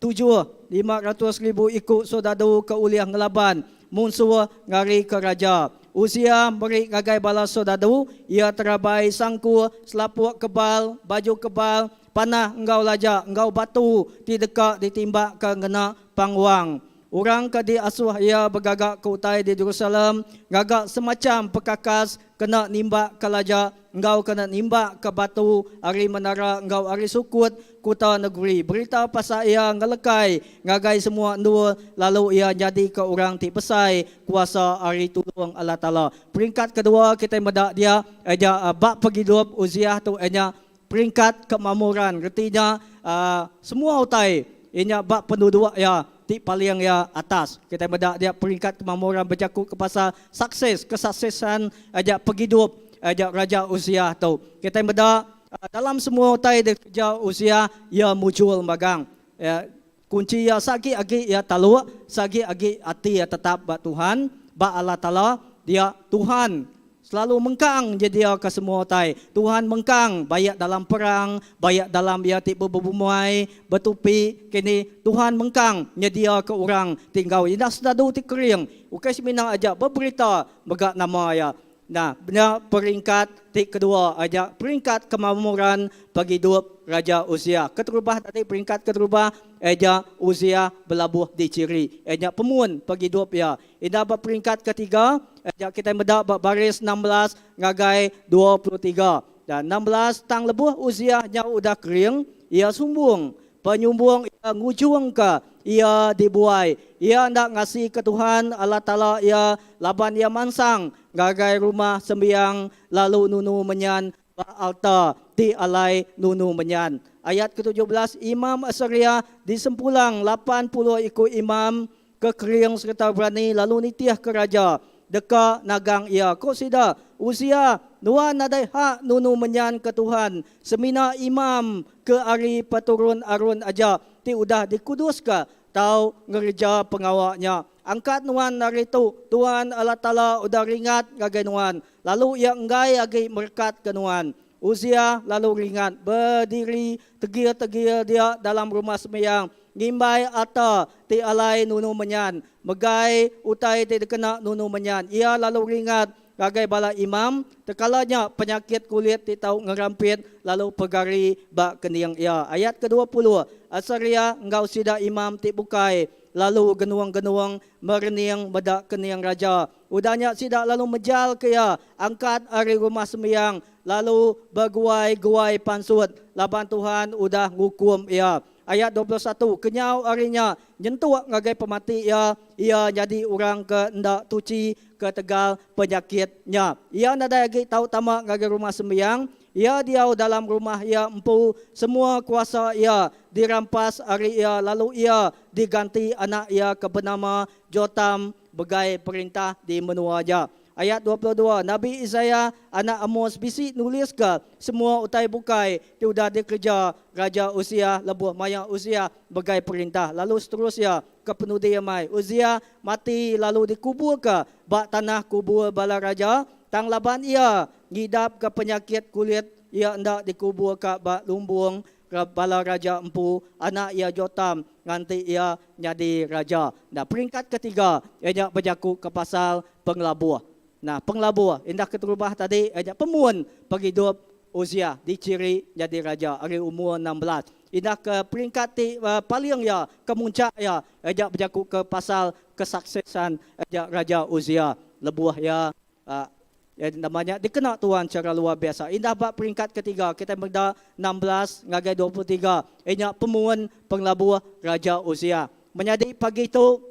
ikut sodadu ke uliah ngelaban musuh ngari ke raja. Uzia beri gagai bala sodadu, ia terabai sangku selapuk kebal, baju kebal, panah engkau lajak, engkau batu di dekat ditimbak ke ngena pangwang. Orang ke di asuh ia bergagak ke utai di Jerusalem, gagak semacam pekakas kena nimbak ke lajak, engkau kena nimbak ke batu, hari menara engkau hari sukut kota negeri. Berita pasal ia ngelekai, ngagai semua endua, lalu ia jadi ke orang ti pesai, kuasa hari tulung Allah Ta'ala. Peringkat kedua kita medak dia, aja bak paghidup Uzia tu aja peringkat kemakmuran. Artinya semua utai, inya bak penduduk ya, ti paling ya atas. Kita medak dia peringkat kemakmuran berjakut ke pasal sukses, kesuksesan aja paghidup aja Raja Uzia tu. Kita medak dalam semua utai de kerja Uzia ia muncul magang. Ya, kunci ya sagi agi ya talu, sagi agi ati ya tetap ba Tuhan, ba Allah Ta'ala, dia Tuhan selalu mengkang jadi ke semua utai. Tuhan mengkang bayak dalam perang, bayak dalam ia tiba berbumai, bertupi, kini Tuhan mengkang jadi ke orang tinggal. Ina sedadu ti kering, ukai seminang aja berberita begak nama ya. Nah, benar peringkat ti kedua aja peringkat kemakmuran paghidup Raja Uzia. Keterubah tadi peringkat keterubah aja Uzia berlabuh di ciri. Aja pemun paghidup ya. Ida peringkat ketiga aja kita medak baris 16 ngagai 23. Dan 16 tang lebuh Uzia nya udah kering, ia sumbung. Penyumbung ia ngujung ke, ia dibuai. Ia hendak ngasih ke Tuhan Allah Ta'ala, ia laban ia mansang gagai rumah sembiang, lalu nunu menyan altar ti alai nunu menyan. Ayat ke-17, Imam Asaria disempulang 80 ikut imam ke kering serta berani, lalu nitiah ke raja. Dekat nagang ia, kau sida Uzia nuan nadai hak nunu menyan ke Tuhan. Semina imam ke ari paturun arun aja. Ti udah dikudus ka tau ngerja pengawaknya. Angkat nuan naritu Tuhan Allah Ta'ala udah ringat ngagai nuan. Lalu ia enggai agi merkat ke nuan. Uzia lalu ringat berdiri tegir-tegir dia dalam rumah sembahyang. Ngimbai ata ti alai nunu menyan. Megai utai ti dekena nunu menyan. Ia lalu ringat gagai bala imam, tekalanya penyakit kulit ti tau ngerampit, lalu pegari bak keniang ia. Ayat ke-20, Asaria engkau sida imam ti bukai, lalu genuang-genuang mereniang bedak keniang raja. Udahnya sida lalu mejal ke ia, angkat ari rumah sembahyang, lalu berguai-guai pansut, laban Tuhan udah ngukum ia. Ayat 21, kenyau arinya, nyentuh ngagai pemati ia jadi orang ke ndak tuci ke tegal penyakitnya. Ia nada lagi tahu tamak ngagai rumah sembahyang, ia diau dalam rumah ia empu, semua kuasa ia dirampas ari ia, lalu ia diganti anak ia ke bernama Jotam begai perintah di menua aja. Ayat 22, Nabi Isaiah anak Amos bisi nulis ke semua utai bukai tiudah dikerja Raja Uzia lebuh maya Uzia begai perintah. Lalu seterusnya ke penudi mai Uzia mati lalu dikubur ke bak tanah kubur bala raja. Tang laban ia ngidap ke penyakit kulit ia hendak dikubur ke bak lumbung ke bala raja empu anak ia Jotam nganti ia jadi raja. Nah peringkat ketiga ia berjaku ke pasal pengelabur. Nah, pengelabur, indah keterubah tadi, ajak pemuan penghidup Uzia, diciri jadi raja, hari umur 16. Indah ke peringkat paling ya, kemuncak ya, ajak berjaku ke pasal kesuksesan, ajak Raja Uzia, lebuah ya, namanya dikenal Tuhan secara luar biasa. Indah bak peringkat ketiga, kita berda 16, ngagai 23, ajak pemuan pengelabur Raja Uzia. Menjadi pagi itu,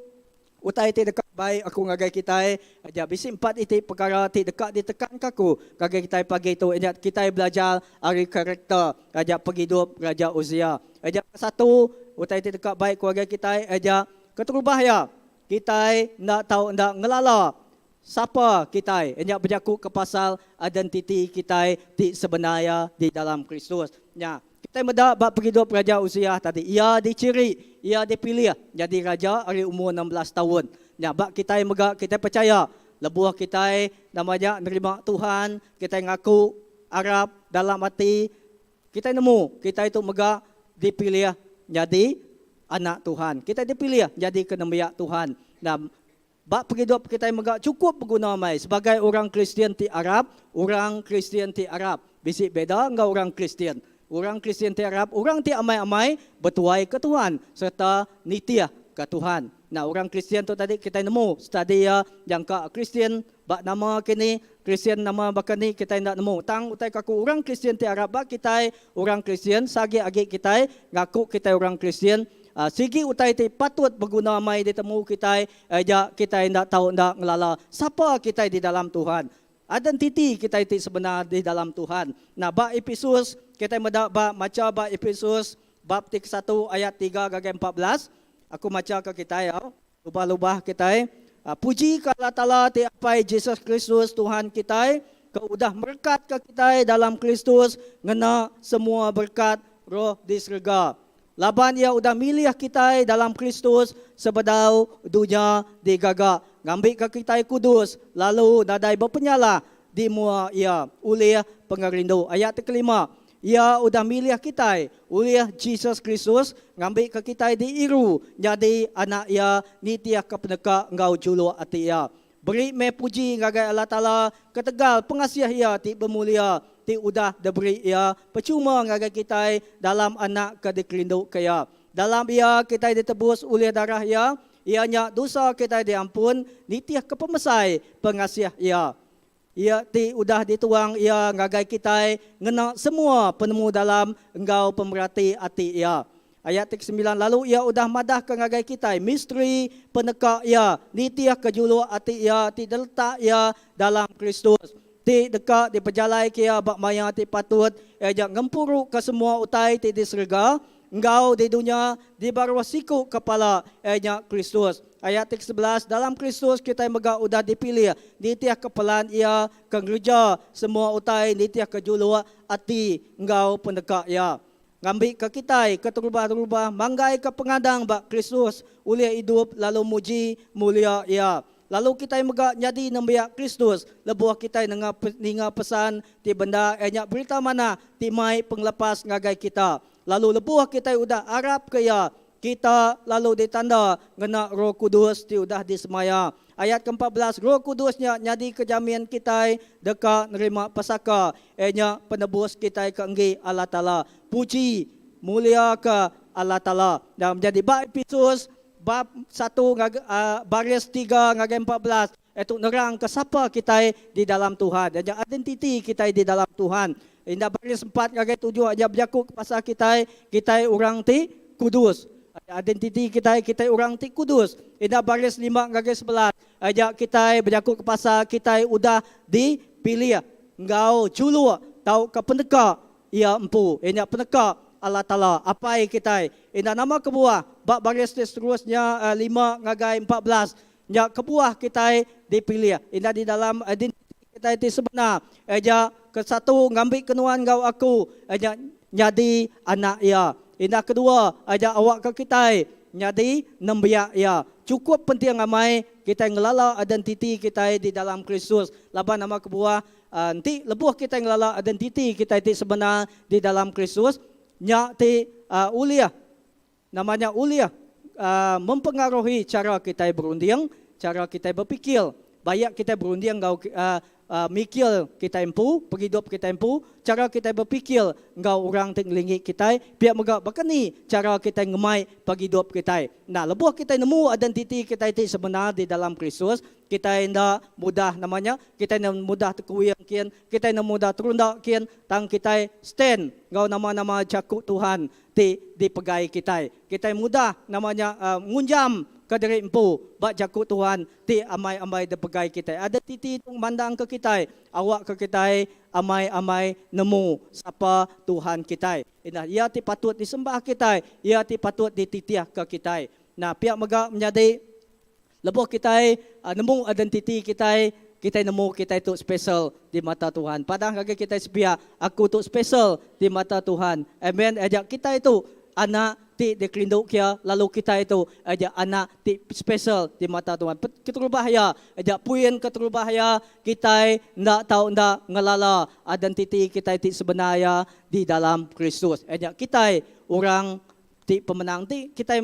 utai ti dekat baik aku ngagai kita aja bisi 4 iti perkara ti dekat ditekan kaku ngagai kita pagi tu aja kita belajar ari karakter aja penghidup Raja Uzia. Aja satu utai ti dekat baik keluarga kita aja keterubah ya. Kita nak tahu ndak ngelala siapa kita aja berjaku ke pasal identiti kita ti sebenarnya di dalam Kristus. Ya, kita mendak bab penghidup Raja Uzia tadi. Ia diciri, ia dipilih jadi raja hari umur 16 tahun. Ya, bab kita megak kita percaya lebuh kita namanya nerima Tuhan, kita ngaku Arab dalam hati. Kita nemu kita itu megak dipilih jadi anak Tuhan. Kita dipilih jadi kenembiak Tuhan. Nah, bab penghidup kita megak cukup berguna mai sebagai orang Kristian ti Arab, orang Kristian ti Arab. Bisik beda enggak orang Kristian. Orang Kristian ti Arab, orang ti amai-amai bertuai ke Tuhan serta nitia ke Tuhan. Nah, orang Kristian tu tadi kita nemu studi yang ke Kristian bak nama kini Kristian nama bakani kita tidak nemu. Tang utai kaku orang Kristian ti Arab bak kita orang Kristian sagi agi kita ngaku kita orang Kristian. Sigi utai ti patut berguna mai ditemu kita aja kita tidak tahu tidak ngelala siapa kita di dalam Tuhan. Identiti kita itu sebenar di dalam Tuhan. Nah, bab Efesus kita mendak bab maca bab Efesus bab 1 ayat 3 hingga 14. Aku maca ke kita ya. Lubah-lubah kita. Puji ke Allah Ta'ala ti apai Yesus Kristus Tuhan kita. Kau udah berkat ke kita dalam Kristus ngena semua berkat roh di surga. Laban ia udah milih kita dalam Kristus sebedau dunia digagak. Ngambil ke kita kudus, lalu nadai berpenyala di mua ia oleh pengerindu. Ayat kelima, ia udah milih kita oleh Yesus Kristus, ngambil ke kita diiru jadi anak ia nitia kepeneka engkau julu hati ia. Beri me puji ngagai Allah Ta'ala ketegal pengasih ia ti bermulia ti udah diberi ia percuma ngagai kita dalam anak kedikerindu kaya. Dalam ia kita ditebus oleh darah ia. Ianya dosa kita diampun, nitiah kepemesai pengasih ia. Ia ti udah dituang ia ngagai kita ngena semua penemu dalam engkau pemerhati hati ia. Ayat 9, lalu ia udah madah ke ngagai kita misteri peneka ia, nitiah kejulu hati ia, ti letak ia dalam Kristus. Ti dekat di pejalai kia bak maya ti patut ia ngempuru ke semua utai ti di surga. engkau di dunia di bawah siku kepala nya Kristus. Ayat 11, dalam Kristus kita mega udah dipilih di tiap kepalaan ia ke gereja semua utai di tiap kejulua ati engkau pendekak ya. Ngambil ke kita ke terubah-terubah manggai ke pengadang bak Kristus ulia hidup lalu muji mulia ya. Lalu kita mega jadi nembiak Kristus lebuah kita ninga pesan ti benda enyak berita mana ti mai penglepas ngagai kita. Lalu lebuah kita udah Arab ke ya. Kita lalu ditanda ngena Roh Kudus ti udah disemaya. Ayat ke-14, Roh Kudusnya nyadi kejamin kita dekat nerima pesaka. Enya penebus kita ke enggi Allah Ta'ala. Puji mulia ke Allah Ta'ala. Dan menjadi bab Efesus bab 1 baris 3 ngagai 14. Itu nerang ke siapa kita di dalam Tuhan. Dan identiti kita di dalam Tuhan. Indah baris 4 ngagai 7 aja berlaku pasal kita orang ti kudus. Identiti kita orang ti kudus. Indah baris 5 ngagai 11 aja kita berlaku pasal kita udah dipilih. Engkau julu tahu ke pendekar ia empu. Ini pendekar Allah Ta'ala. Apa kita? Indah nama kebuah. Bab baris seterusnya 5 ngagai 14. Ya kebuah kita dipilih. Indah di dalam identiti kita itu sebenar. Aja ke satu ngambil kenuan kau aku. Aja jadi anak ia. Indah kedua, aja awak ke kita, jadi nembiak ya. Cukup penting ramai kita ngelala identiti kita di dalam Kristus. Laban nama kebuah, nanti lebuh kita ngelala identiti kita itu sebenar di dalam Kristus. Nyak ti uliah, namanya uliah, mempengaruhi cara kita berunding, cara kita berpikir. Banyak kita berunding kau mikir kita empu, penghidup kita empu, cara kita berpikir engkau orang tinglingi kita, biar megak bakani cara kita ngemai penghidup kita. Nah, lebuh kita nemu identiti kita itu sebenar di dalam Kristus, kita tidak mudah namanya, kita tidak mudah terkuiang kian, kita tidak mudah terundak kian, tang kita stand, engkau nama-nama jakuk Tuhan di pegai kita. Kita mudah namanya ngunjam ke diri empu, bak jakut Tuhan, ti amai-amai de pegai kita. Ada titi tung mandang ke kita, awak ke kita, amai-amai nemu siapa Tuhan kita. Ia ti patut disembah kita, ia ti patut dititiah ke kita. Nah, pihak megak menjadi lebuh kita, nemu identiti kita, kita nemu kita itu special di mata Tuhan. Padahal kaki kita sepiak, aku tu special di mata Tuhan. Amen. Ajak kita itu anak ti dikelinduk kia, lalu kita itu aja anak ti special di mata Tuhan. Keterbahaya, aja puin keterbahaya kita ndak tahu ndak ngelala identiti kita ti sebenarnya di dalam Kristus. Aja kita orang ti pemenang ti kita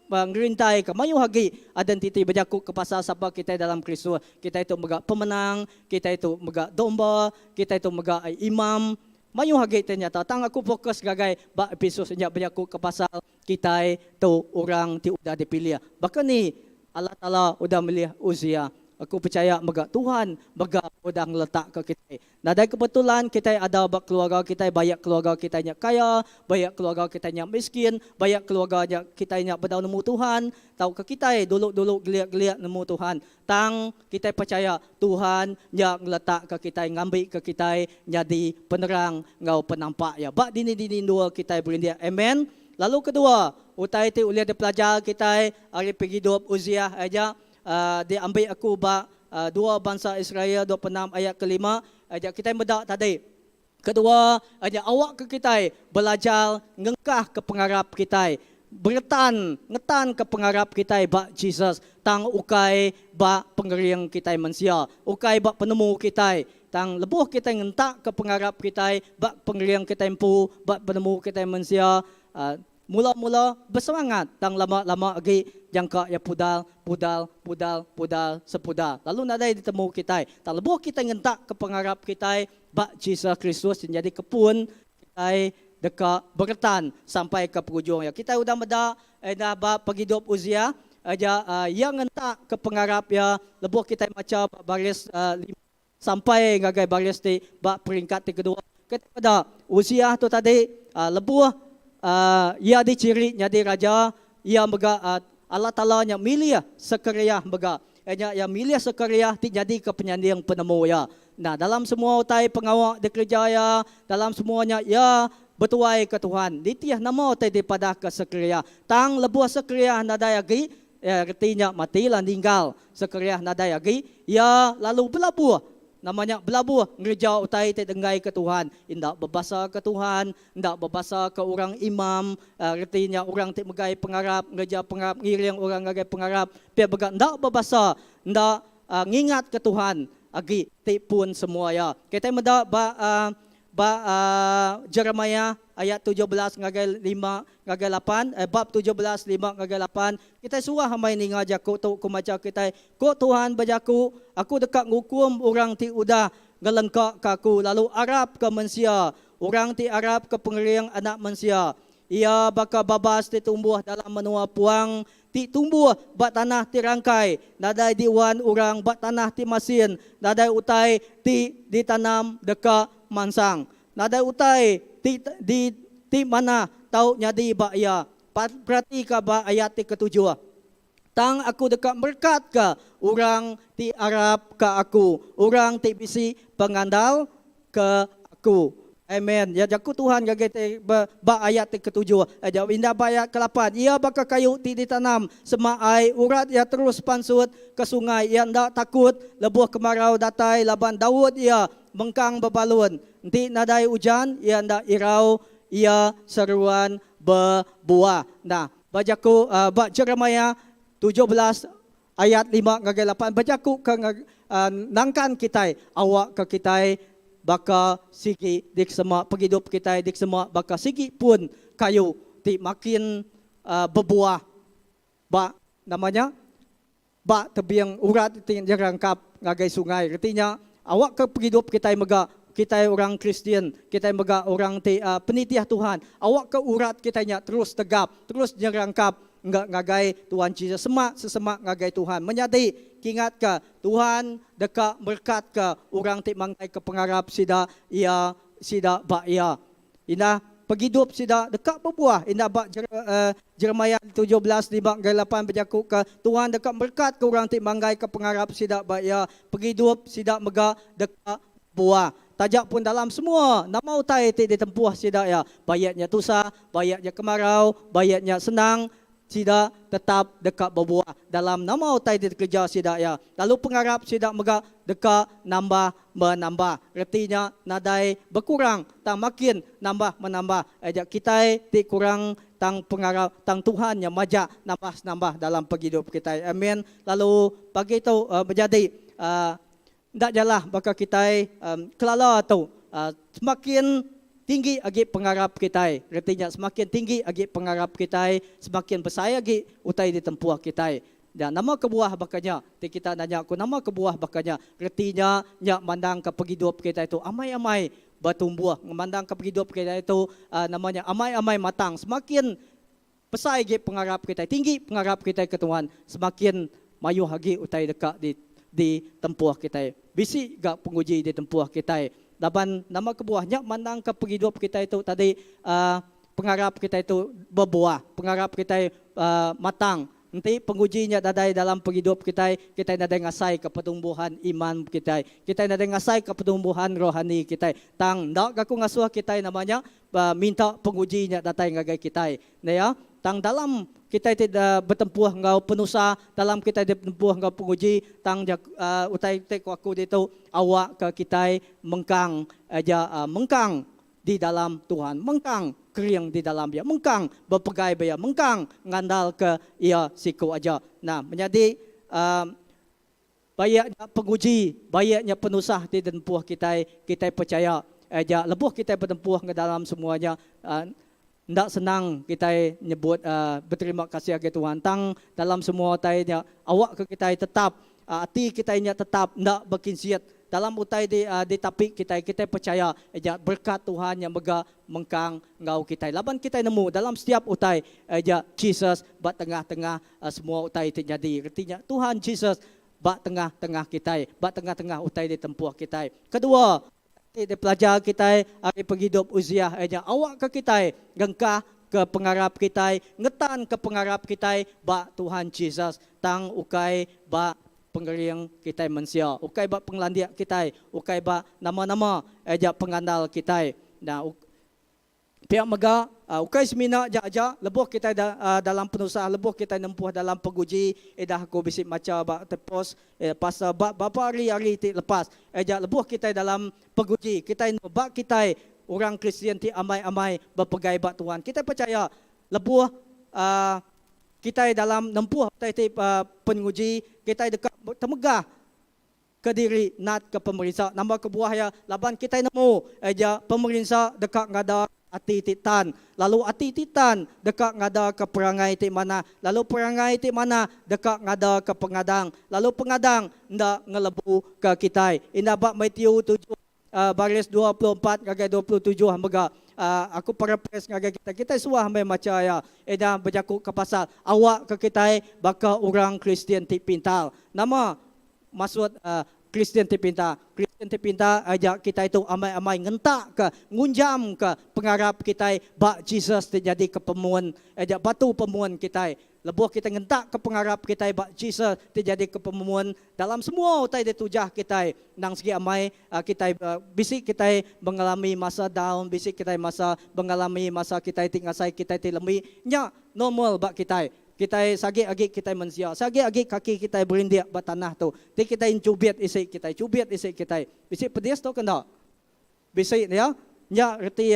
ngerintai ke mayu hagi identiti berjaku ke pasal siapa kita dalam Kristus. Kita itu megak pemenang, kita itu megak domba, kita itu megak imam. Mayu hagi ternyata tang aku fokus gagai bab Efesus nya berjaku ke pasal kita tu orang ti udah dipilih. Bahkan ni Allah Taala udah milih Uzia. Aku percaya megak Tuhan megak udah ngeletak ke kita. Nah, dari kebetulan kita ada bak keluarga kita, banyak keluarga kita nya kaya, banyak keluarga kita nya miskin, banyak keluarga kita nya berdau nemu Tuhan. Tahu ke kita dulu geliat nemu Tuhan. Tang kita percaya Tuhan nya ngeletak ke kita, ngambil ke kita jadi penerang ngau penampak ya. Bak dini dua kita berindia. Amen. Lalu kedua, utai ti uliah pelajar kita hari pergi hidup Uzia aja. Dia ambil aku bak dua bangsa Israel 26 ayat kelima aja kita bedak tadi. Kedua aja awak ke kita belajar ngengkah ke pengarap kita. Ngetan ke pengarap kita bak Jesus. Tang ukai bak pengering kita manusia. Ukai bak penemu kita. Tang lebuh kita ngentak ke pengarap kita bak pengering kita empu, bak penemu kita manusia. Mula-mula bersemangat, tang lama-lama lagi jangka ya pudal, sepudal. Lalu nadai ditemu kita. Tak lebuh kita ngentak ke pengarap kita, bak Jesus Kristus jadi kepun kita dekat bertan sampai ke penghujung. Ya kita udah meda dah bak penghidup Uzia aja yang ngentak ke pengarap ya lebuh kita macam baris 5 sampai ngagai baris di bak peringkat kedua. Kita pada Uzia tu tadi lebuh ia diciri jadi raja, ia mega Allah Taala nya milih Sekariah mega. Yang milih Sekariah ti jadi ke penyanding penemu ya. Nah, dalam semua utai pengawal dikerja ya, dalam semuanya ya bertuai ke Tuhan. Ditiah nama tay daripada ke sekria. Tang lebuh sekria nadai agi, artinya mati lah tinggal. Sekria nadai agi, ya lalu berlabuh. Namanya berlabuh ngerja utai te dengai ke Tuhan, indak berbahasa ke Tuhan, indak berbahasa ke orang imam, artinya orang te megai pengarap, ngerja pengarap ngiring orang ngegai pengarap, pia begat indak berbahasa, indak ngingat ke Tuhan, agi te pun semua ya. Kita mendak Jeremia ayat 17 ngagai 5 ngagai 8 bab 17 5 ngagai 8 kita suah hamai ni ngajaku tu kumaca kita ko Tuhan bajaku aku dekat ngukum orang ti udah ngelengkak kaku lalu Arab ke manusia orang ti Arab ke pengeriang anak manusia ia bakal babas ti tumbuh dalam menua puang ti tumbuh bat tanah ti rangkai nadai diwan orang bat tanah ti masin nadai utai ti ditanam dekat mansang nadai utai ti mana tau nyadi ba ya berarti ka ba ayat ti ketujuh tang aku dekat berkat ke orang ti Arab ke aku orang ti bisi pengandal ke aku amen ya jaku Tuhan gage te ba ayat ti ketujuh aja indah ba ayat ke-8 ia bakal kayu ti ditanam semai urat ia terus pansut ke sungai ia ndak takut lebuh kemarau datai laban Daud ia mengkang bebalun nanti nadai hujan ia ndak irau ia seruan berbuah nah bajaku ba Jeremia 17 ayat 5 ngagai 8 bajaku ke nangkan kita awak ke kita baka sigi dik semua penghidup kita dik semua baka sigi pun kayu ti makin berbuah ba namanya ba tebiang urat ti jerangkap ngagai sungai artinya awak ke penghidup kita mega kita orang Kristian kita mega orang ti penitiah Tuhan awak ke urat kitanya terus tegap terus jerangkap enggak ngagai Tuhan Yesus sesemak ngagai Tuhan menyadi kingat ke Tuhan dekat berkat ke orang ti mangkai ke pengarap sida ia sida ba ia ina penghidup sida dekat berbuah ina ba Jeremia 17:5 ngagai 8 berjaku ke Tuhan dekat berkat ke orang ti mangkai ke pengarap sida ba ia penghidup sida mega dekat buah tajak pun dalam semua nama utai ti ditempuh sida ya bayatnya tusa bayatnya kemarau bayatnya senang sida tetap dekat berbuah dalam nama utai dikerja sida ya lalu pengarap sida mega dekat nambah menambah artinya nadai berkurang tang makin nambah menambah ajak kita ti kurang tang pengarap tang Tuhan yang majak nambah dalam penghidup kita amin lalu pagi itu menjadi ndak jalah baka kita kelala tu semakin tinggi agi pengarap kita artinya semakin tinggi agi pengarap kita semakin besar agi utai ditempuh kita dan nama kebuah bakanya kita nanya aku nama kebuah bakanya artinya nya mandang ke penghidup kita itu amai-amai bertumbuh memandang ke penghidup kita itu namanya amai-amai matang semakin besar agi pengarap kita tinggi pengarap kita ke Tuhan semakin mayu agi utai dekat di tempuh kita bisi gak penguji di tempuh kita daban nama kebuahnya mandang ke penghidup kita itu tadi pengarap kita itu berbuah pengarap kita matang nanti pengujinya dadai dalam penghidup kita nadai ngasai ke pertumbuhan iman kita nadai ngasai ke pertumbuhan rohani kita tang ndak gaku ngasuh kita namanya minta pengujinya datai ngagai kita nah ya tang dalam kita tidak bertempuh ngau penusa dalam kita bertempuh ngau penguji tang utai te aku itu awak ke kita mengkang aja mengkang di dalam Tuhan mengkang kering di dalam dia mengkang berpegai baya mengkang ngandal ke ia siku aja nah menjadi bayaknya penguji bayaknya penusah di tempuh kita percaya aja lebuh kita bertempuh ke dalam semuanya ndak senang kita nyebut berterima kasih kepada Tuhan tang dalam semua tanya awak ke kita tetap hati kita nya tetap ndak berkinsiat dalam utai di tapi kita percaya aja berkat Tuhan yang mega mengkang ngau kita laban kita nemu dalam setiap utai aja Jesus bat tengah-tengah semua utai terjadi artinya Tuhan Jesus bat tengah-tengah kita bat tengah-tengah utai di tempuh kita kedua di pelajar kita hari penghidup uziah aja awak ke kita gengkah ke pengarap kita ngetan ke pengarap kita ba Tuhan Jesus tang ukai ba pengering kita manusia ukai ba penglandia kita ukai ba nama-nama aja pengandal kita nah pihak mega ukai semina jaja lebuh kita dalam penusaha lebuh kita nempuh dalam penguji dah aku bisik maca ba tepos pasal bapa hari-hari ti lepas ja lebuh kita dalam penguji kita bak kita orang Kristian ti amai-amai berpegai bak Tuhan kita percaya lebuh kita dalam nempuh ti penguji kita dekat temegah ke diri nat ke pemerintah nama kebuah ya laban kita nemu ja pemerintah dekat ngada ati titan lalu ati titan dekat ngada ke perangai ti mana lalu perangai ti mana dekat ngada ke pengadang lalu pengadang ndak ngelebu ke kita indah bab Matius 7 baris 24 ngagai 27 mega aku paraphrase ngagai kita suah ambil maca ya eda berjaku ke pasal awak ke kita bakal orang Kristian ti pintal nama maksud Kristian ti pinta ajak kita itu amai-amai ngentak ke ngunjam ke pengarap kita bak Jesus terjadi ke pemuan ajak batu pemuan kita lebuh kita ngentak ke pengarap kita bak Jesus terjadi ke pemuan dalam semua utai ditujah kita nang segi amai kita bisik kita mengalami masa down bisik kita mengalami masa kita tinggal saya kita lemi nya normal bak kita sagi agi kita manusia sagi agi kaki kita berindik bat tanah tu ti kita cubit isi kita bisik pedes tu kena bisik ya nya reti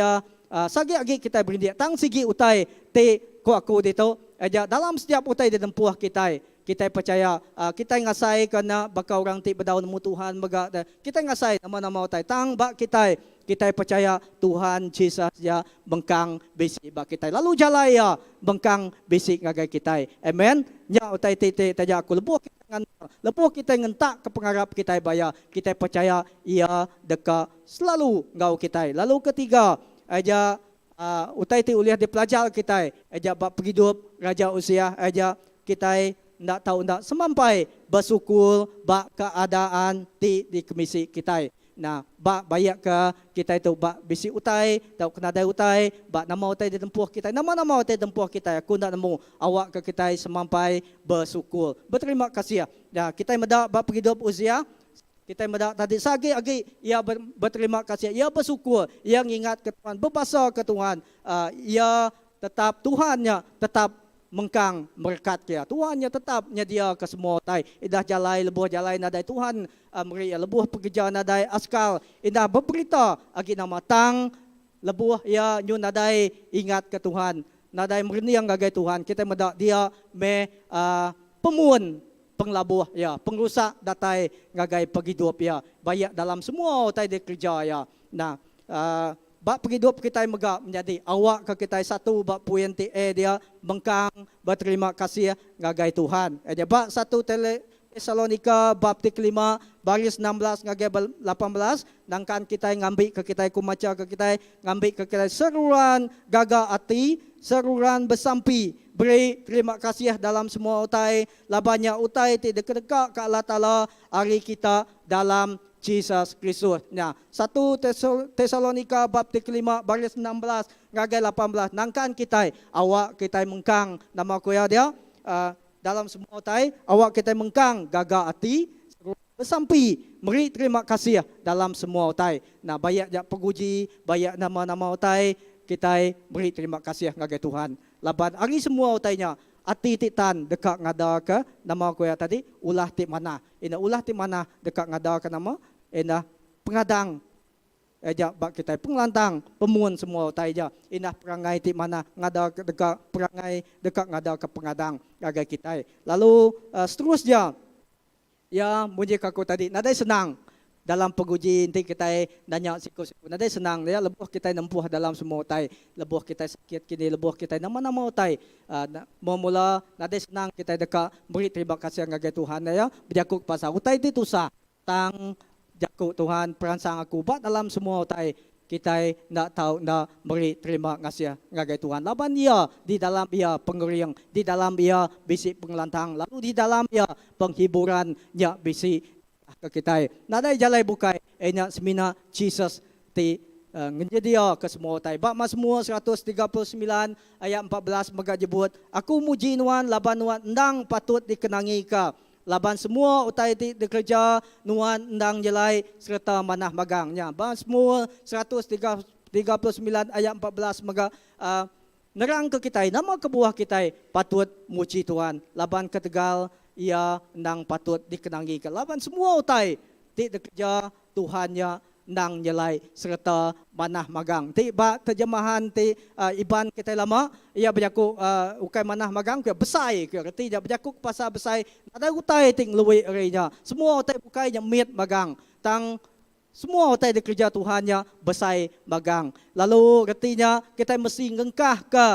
sagi agi kita berindik tang sigi utai ti ko aku dito aja dalam setiap utai di tempuh kita percaya kita ngasai kena bakal orang ti berdaun mu Tuhan mega kita ngasai nama-nama utai tang bak kita percaya Tuhan Yesus ya bengkang bisik bak kita lalu jalai ya bengkang bisik ngagai kita amen nya utai tete taja aku lebuh kita ngentak ke pengarap kita baya kita percaya ia dekat selalu ngau kita lalu ketiga aja utai ti uliah di pelajar kita aja bak hidup raja usia aja kita ndak tahu ndak semampai bersyukur bak keadaan di komisi kita. Nah, bak bayak ke kita itu bak bisi utai, tahu kena ada utai, bak nama utai di tempuh kita. Nama-nama utai tempuh kita aku ndak nemu awak ke kita semampai bersyukur. Berterima kasih. Ya, kita medak bak hidup usia kita medak tadi sagi agi ia berterima kasih, ia bersyukur, ia ingat ke Tuhan, berbahasa ke Tuhan, ia tetap Tuhannya tetap mengkang berkat dia. Tuhannya tetap nyedia ke semua tai. Idah jalai lebuh jalai nadai Tuhan meri lebuh pekerja nadai askal. Idah berberita agi nama tang lebuh ya nyu nadai ingat ke Tuhan. Nadai merniang gagai Tuhan. Kita medak dia pemuan penglabuh ya, pengrusak datai gagai penghidup ya. Bayak dalam semua tai dia kerja ya. Nah, bak penghidup kita megak menjadi awak ke kita satu bak puyen dia bengkang berterima kasih ngagai Tuhan. Dia bak 1 Tesalonika bab 5 baris 16 ngagai 18 nangkan kita ngambil ke kita kumaca ke kita ngambil ke kita seruan gaga ati seruan bersampi beri terima kasih dalam semua utai labanya utai ti dekat-dekat ke Allah Taala hari kita dalam Jesus Kristus. Nah, 1 Tesalonika bab 5 baris 16 ngagai 18 nangkan kita awak kita mengkang nama kuya dia dalam semua utai awak kita mengkang gaga ati bersampi meri terima kasih dalam semua utai. Nah, banyak jak peguji, banyak nama-nama utai kita beri terima kasih ngagai Tuhan. Laban hari semua utainya ati titan dekat ngada ke nama kuya tadi ulah ti mana. Ina ulah ti mana dekat ngada ke nama ina pengadang eja bak kita penglantang pemuan semua utai ja ina perangai ti mana ngada dekat perangai dekat ngada ke pengadang gagai kita. Lalu seterusnya ya munji kaku tadi nadai senang dalam penguji nanti kita nanya siku-siku nadai senang ya lebuh kita nempuh dalam semua utai lebuh kita sakit kini lebuh kita nama-nama utai mula nadai senang kita dekat beri terima kasih ngagai Tuhan ya berjakuk pasal utai itu susah tang jakuk Tuhan peransang aku buat dalam semua utai kita nak tahu nak beri terima kasih ngagai Tuhan. Laban ia di dalam ia pengeriang, di dalam ia bisik pengelantang, lalu di dalam ia penghiburan nya bisik ke kita. Nadai jalai bukai nya semina Jesus ti ngejedia ke semua utai. Bab Mazmur 139 ayat 14 mega jebut, aku muji nuan laban nuan endang patut dikenangi ka. Laban semua utai ti dikerja nuan endang jelai serta manah magangnya. Mazmur 139 39 ayat 14 maka nerang ke kita, nama kebuah kita patut muji Tuhan. Laban ketegal ia nang patut dikenangi ke. Laban semua utai ti kerja Tuhannya nang nyelai serta manah magang. Ti ba terjemahan ti iban kita lama ia berjaku ukai manah magang ke besai ke reti dia berjaku pasal besai ada utai ting luwi erenya. Semua utai ukai nya miet magang. Tang semua utai dikerja Tuhannya besai magang. Lalu retinya kita mesti ngengkah ke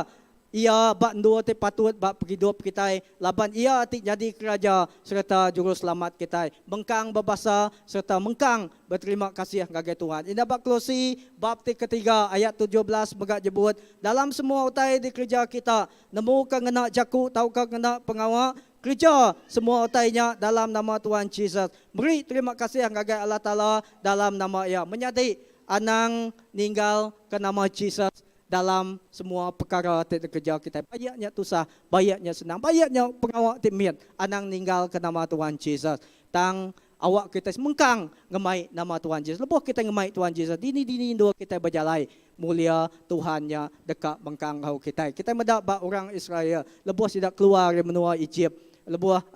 ia bak dua te patut bak perhidup kita laban ia ti jadi keraja serta juru selamat kita mengkang berbasa serta mengkang berterima kasih ngagai Tuhan. Ina bak Kolose bab ti ketiga ayat 17 megak jebut dalam semua utai di kerja kita nemu ka ngena jaku tau ka ngena pengawal kerja semua utainya dalam nama Tuhan Yesus. Beri terima kasih ngagai Allah Taala dalam nama ia menyadi anang ninggal ke nama Yesus dalam semua perkara kerja kita. Banyaknya tusah, banyaknya senang, banyaknya pengawak timit. Anang ninggal ke nama Tuhan Yesus. Tang awak kita mengkang ngemai nama Tuhan Yesus. Lepas kita ngemai Tuhan Yesus, dini dua kita berjalai. Mulia Tuhannya dekat mengkang kau kita. Kita mendak bak orang Israel. Lepas tidak keluar dari menua Egypt. Lepas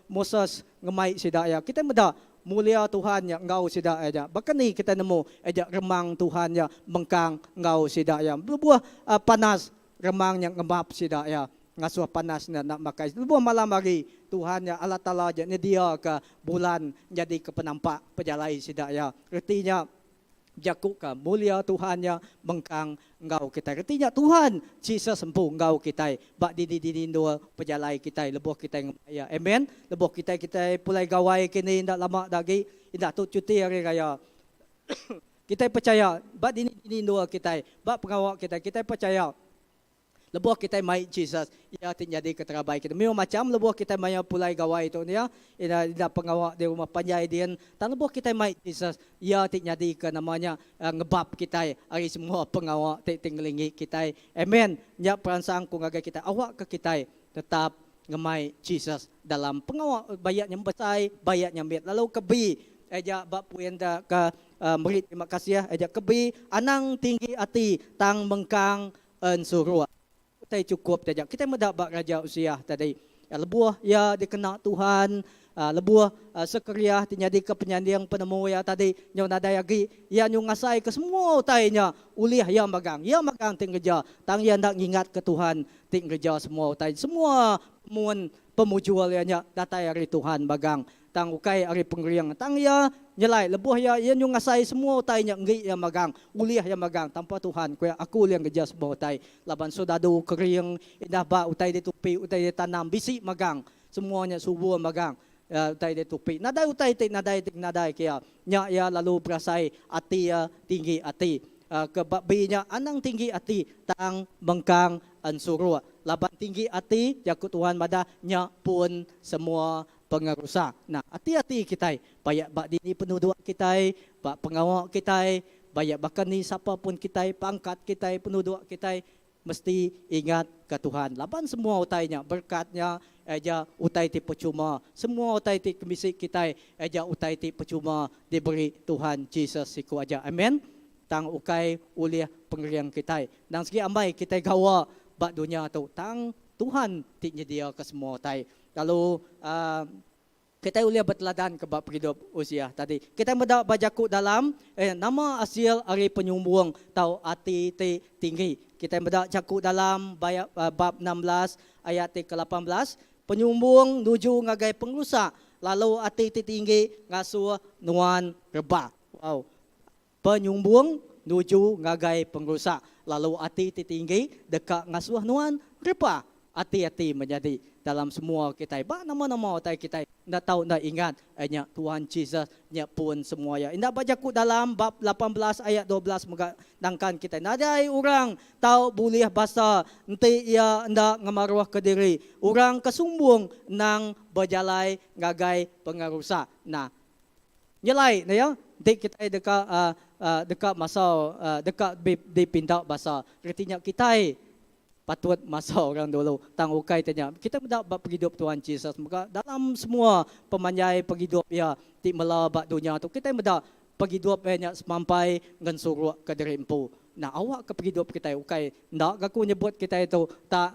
Moses ngemai sidaya. Kita mendak mulia Tuhannya engkau sidak aja. Bahkan ni kita nemu aja remang Tuhannya mengkang engkau sidak ya. Lebuah panas remangnya ngemap sidak ya. Ngasuh panasnya nak makai. Lebuah malam hari Tuhannya Allah Taala aja nyedia ke bulan jadi ke penampak pejalai sidak ya. Artinya jakuk ke mulia Tuhannya mengkang engkau kita. Artinya Tuhan Yesus sempuh engkau kita. Bak di dua pejalai kita lebuh kita ya. Amen. Lebuh kita pulai gawai kini ndak lama lagi ndak tu cuti hari raya. Kita percaya bak di dua kita, bak pengawal kita percaya lebuh kita mai Jesus ia jadi keterabai kita. Memang macam lebuh kita mai pulai gawai itu ya. Ina pengawal di rumah panjai dia. Tan lebuh kita mai Jesus ia jadi ke namanya ngebab kita hari semua pengawal tinggalingi kita. Amen. Nya perasaan ku ngagai kita awak ke kita tetap ngemai Jesus dalam pengawal bayaknya besai, bayaknya mit. Lalu kebi eja bab puenda ke murid terima kasih ya. Eja kebi anang tinggi hati tang mengkang ensurua. Cukup saja. Kita mendapat raja usia tadi. Lebuah ya dikenal Tuhan. Lebuah sekeriah jadi ke penyandang penemu ya tadi. Yang nada lagi. Ya nyung ngasai ke semua utainya. Uliah yang magang. Ya magang ting kerja. Tang yang nak ingat ke Tuhan. Ting kerja semua utai. Semua pemujualnya datai hari Tuhan magang. Tang ukai ari penggeriang tang ya nyelai lebuh ya nyung ngasai semua utai nya ngi ya magang uliah ya magang tanpa Tuhan kuya aku yang kerja semua utai laban sodadu kering indah ba utai de tupi utai de tanam bisi magang semuanya subuh magang utai de tupi nadai utai te nadai kia nya ya lalu berasai ati ya tinggi ati kebabinya anang tinggi ati tang bengkang ansuru laban tinggi ati jakut Tuhan mada nya pun semua pengarusa. Nah, hati-hati kita, bayak bak dini penduduk kita, bak pengawal kita, bayak bahkan ni siapa pun kita, pangkat kita, penduduk kita, mesti ingat ke Tuhan. Laban semua utainya, berkatnya, eja utai ti percuma. Semua utai ti kemisik kita, eja utai ti percuma diberi Tuhan Yesus siku aja. Amen. Tang ukai uliah pengeriang kita. Dan segi ambai kita gawa bak dunia tu, tang Tuhan ti nyedia ke semua utai. Lalu kita uliah berteladan ke bab hidup usia tadi. Kita mendapat bajaku dalam nama asil ari penyumbung tau ati te tinggi. Kita mendapat jaku dalam bab 16 ayat ke-18. Penyumbung nuju ngagai pengrusak. Lalu ati te tinggi ngasuh nuan rebah. Wow. Penyumbung nuju ngagai pengrusak. Lalu ati te tinggi dekat ngasuh nuan rebah. Hati-hati menjadi dalam semua kita. Ba nama-nama utai kita. Ndak tahu ndak ingat nya Tuhan Yesus nya pun semua ya. Indah bacaku dalam bab 18 ayat 12 mengandangkan kita. Nadai orang tahu boleh bahasa ente ia ndak ngamaruah ke diri. Orang kesumbung nang berjalai ngagai pengarusa. Nah, nyelai nah ya. Dek kita dekat masa dekat di pindak bahasa. Artinya kita patut masa orang dulu tang ukai tanya kita mendapat penghidup Tuhan Yesus maka dalam semua pemanjai penghidup ya di melabak dunia tu kita mendapat penghidup banyak semampai ngan suruh ke diri empu Nah, awak ke hidup kita ukai ndak aku nyebut kita itu tak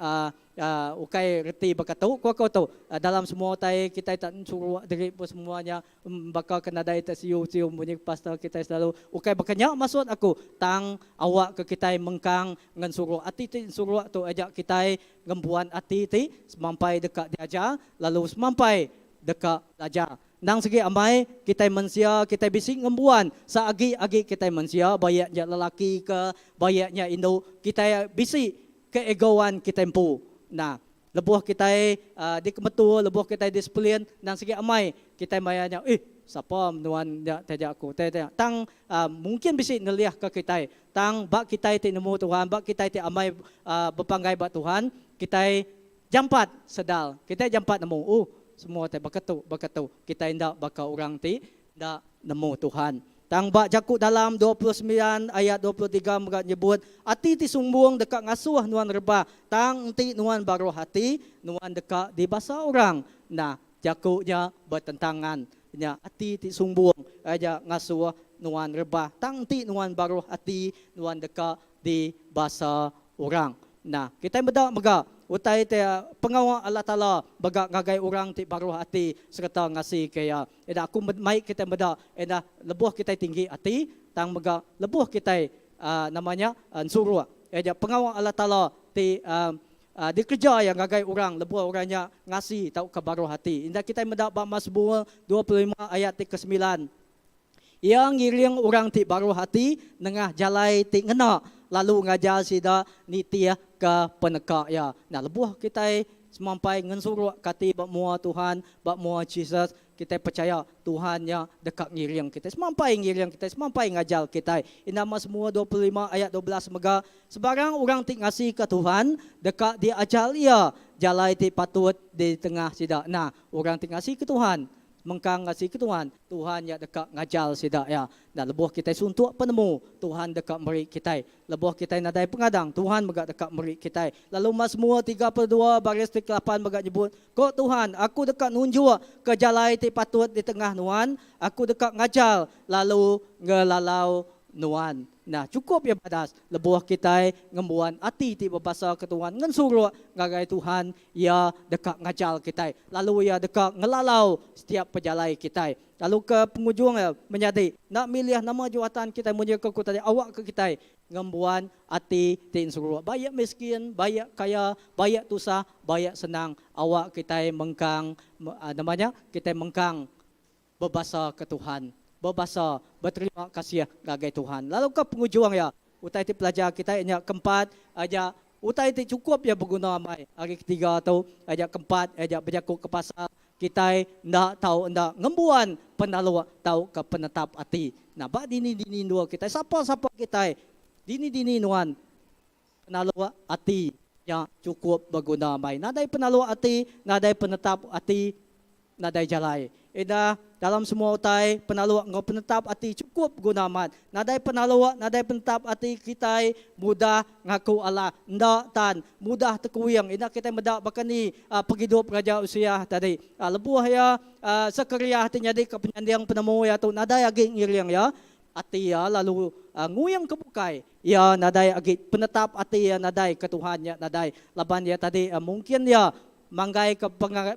ukai reti bakatu kau tu dalam semua tai kita tak suruh diri pun semuanya bakal kena dai tak siu bunyi pastor kita selalu ukai bakanya maksud aku tang awak ke kita mengkang ngan suruh ati suruh tu ajak kita ngembuan ati ti sampai dekat diajar lalu sampai dekat belajar. Nang segi amai kita manusia kita bising ngembuan saagi-agi kita manusia bayaknya lelaki ke bayaknya Indo kita bisi keegoan kita empu. Nah, lebuh kita di kemetu lebuh kita disiplin nang segi amai kita mayanya siapa nuan tajak aku tang mungkin bisi neliah ke kita tang bak kita ti nemu Tuhan bak kita ti amai berpanggai bak Tuhan kita jampat sedal kita jampat nemu semua teh bakatu kita indak bakal orang ti ndak nemu Tuhan. Tang bak jakut dalam 29 ayat 23 mereka nyebut ati ti sumbung dekat ngasuh nuan reba tang ti nuan baru hati nuan dekat di bahasa orang. Nah, jakutnya bertentangan nya ati ti sumbung aja ngasuh nuan reba tang ti nuan baru hati nuan dekat di bahasa orang. Nah, kita bedak mega utai te pengawal Allah Taala bagak ngagai orang ti baru hati serta ngasih kaya eda aku mai kita bedak eda lebuh kita tinggi hati tang mega lebuh kita namanya suruh eda pengawal Allah Taala ti dikerja yang ngagai orang lebuh orangnya ngasih tahu ke baru hati indah kita bedak ba Mazmur 25 ayat ke-9 yang ngiring orang ti baru hati nengah jalai ti ngena lalu ngajar sida nitia ke peneka ya. Nah, lebuh kita semampai ngensuruh kati bak mua Tuhan, bak mua Jesus, kita percaya Tuhan yang dekat ngiring kita. Semampai ngiring kita, semampai ngajar kita. Ina Mazmur 25 ayat 12 mega sebarang orang ti ngasih ke Tuhan dekat dia ajar ia jalai ti patut di tengah sida. Nah, orang ti ngasih ke Tuhan mengkang ngasih ke Tuhan yang dekat ngajar sidak ya. Dan lebuh kita suntuk penemu Tuhan dekat meri kita. Lebuh kita nadai pengadang Tuhan megak dekat meri kita. Lalu Mazmur 32 baris 8 megak nyebut, "Kok Tuhan, aku dekat nunjuk ke jalai ti patut di tengah nuan, aku dekat ngajar lalu ngelalau nuan." Nah, cukup ya badas lebuh kita ngembuan ati ti berbahasa ke Tuhan ngan suruh ngagai Tuhan ya dekat ngajar kita lalu ya dekat ngelalau setiap perjalai kita lalu ke penghujung ya menjadi nak milih nama jawatan kita munye ke kota awak ke kita ngembuan ati ti suruh bayak miskin bayak kaya bayak tusah bayak senang awak kita mengkang namanya kita mengkang berbahasa ke Tuhan berbahasa berterima kasih gagai Tuhan. Lalu ke penghujung ya, utai ti pelajar kita yang keempat aja utai ti cukup ya berguna mai. Hari ketiga tu aja keempat aja berjakuk ke pasal kita ndak tahu ndak ngembuan penalu tahu ke penetap hati. Nah, bak dini dua kita siapa kita dini nuan penalu hati yang cukup berguna mai. Nadai penalu hati, nadai penetap hati, nadai jalai. Eda dalam semua utai penaluak ngau penetap hati cukup guna mat. Nadai penaluak, nadai penetap hati kita mudah ngaku Allah. Ndak tan, mudah tekuyang. Ina kita medak bakani penghidup raja usia tadi. Lebuh ya sekeriah hati jadi kepenyandiang penemu ya tu nadai agi ngiriang ya. Hati ya lalu nguyang kebukai. Ya nadai agi penetap hati ya nadai ke Tuhan ya nadai. Laban ya tadi mungkin ya manggai ke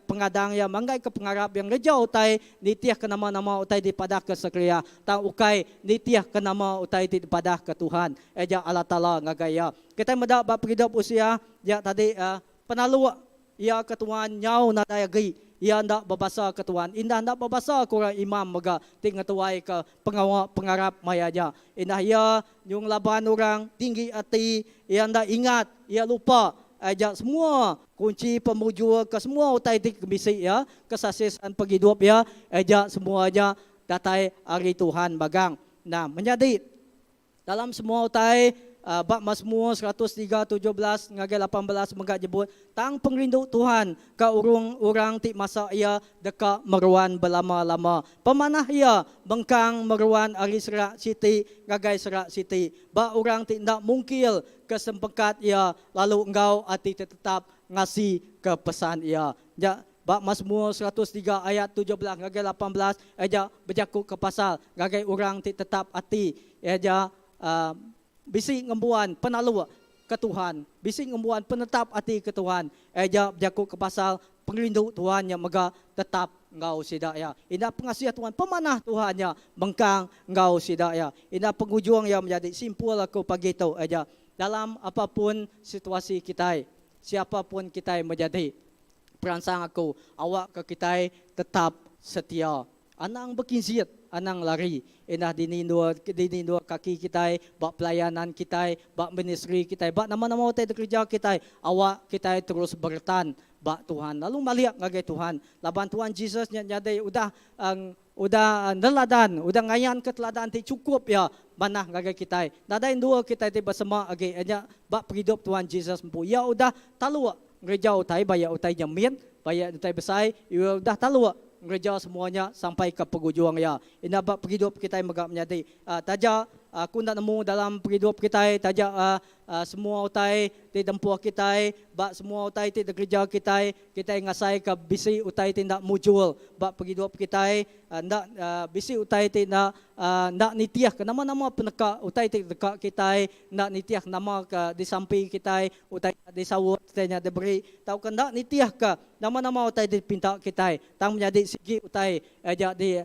pengadang ya manggai ke pengarap yang rejau utai nitiah ke nama-nama utai dipadah ke sekria tang ukai nitiah ke nama utai dipadah ke Tuhan eja Allah Taala ngagaya kita medak bab hidup usia ya tadi penalu ya ke Tuhan nyau nadai agi ya ndak berbahasa ke Tuhan indah ndak berbahasa kurang imam mega ting tuai ke pengawal pengarap mayaja indah ya nyung laban orang tinggi hati ya ndak ingat ya lupa ajak semua kunci pemujur ke semua utai tik bisik ya kesasisan penghidup ya ajak semua aja datai hari Tuhan bagang. Nah, menjadi dalam semua utai bab Mazmur 103:17 ngagai 18 mengak jebut tang pengrindu Tuhan ke urang ti masa ia dekat meruan berlama-lama pemanah ia bengkang meruan ari serak siti ngagai serak siti ba urang ti ndak mungkil kesempekat ia lalu engkau hati tetap ngasih ke pesan ia ja bab Mazmur 103 ayat 17 ngagai 18 aja berjakuk ke pasal ngagai urang ti tetap hati aja bisi ngembuan penalu ke Tuhan, bisi ngembuan penetap hati ke Tuhan. Eja berjaku ke pasal pengrindu Tuhan yang mega tetap engkau sidak ya. Indah pengasihat Tuhan, pemanah Tuhan ya, bengkang engkau sidak ya. Indah pengujuang yang menjadi simpul aku pagi itu aja. Dalam apapun situasi kita, siapapun kita menjadi, perangsang aku, awak ke kita tetap setia. Anang berkinziat, anang lari. Indah dinindua kaki kita, bak pelayanan kita, bak ministry kita, bak nama-nama kita kerja kita, awak kita terus bertahan bak Tuhan. Lalu melihat ngagai Tuhan. Laban Tuhan Yesus nyadai udah neladan, udah ngayan ke teladan ti cukup ya manah ngagai kita. Nadain dua kita ti bersama agi anya bak hidup Tuhan Yesus mampu. Ya udah talu gereja utai bayar utai jamin, bayar utai besai, ya udah talu gereja semuanya sampai ke penghujung ya. Ini bak hidup kita megak menyadari. Taja aku nak nemu dalam hidup kita, taja semua utai di tempuh kita, bak semua utai di gereja kita ngasai ke bisi utai tindak muncul, bak hidup kita, ndak bisi utai tindak ndak nitiah ke nama-nama peneka utai dekat kita, ndak nitiah nama ke di samping kita, utai di sawut kita diberi, tahu kan ndak nitiah ke nama-nama utai di pinta kita, tang menjadi segi utai aja di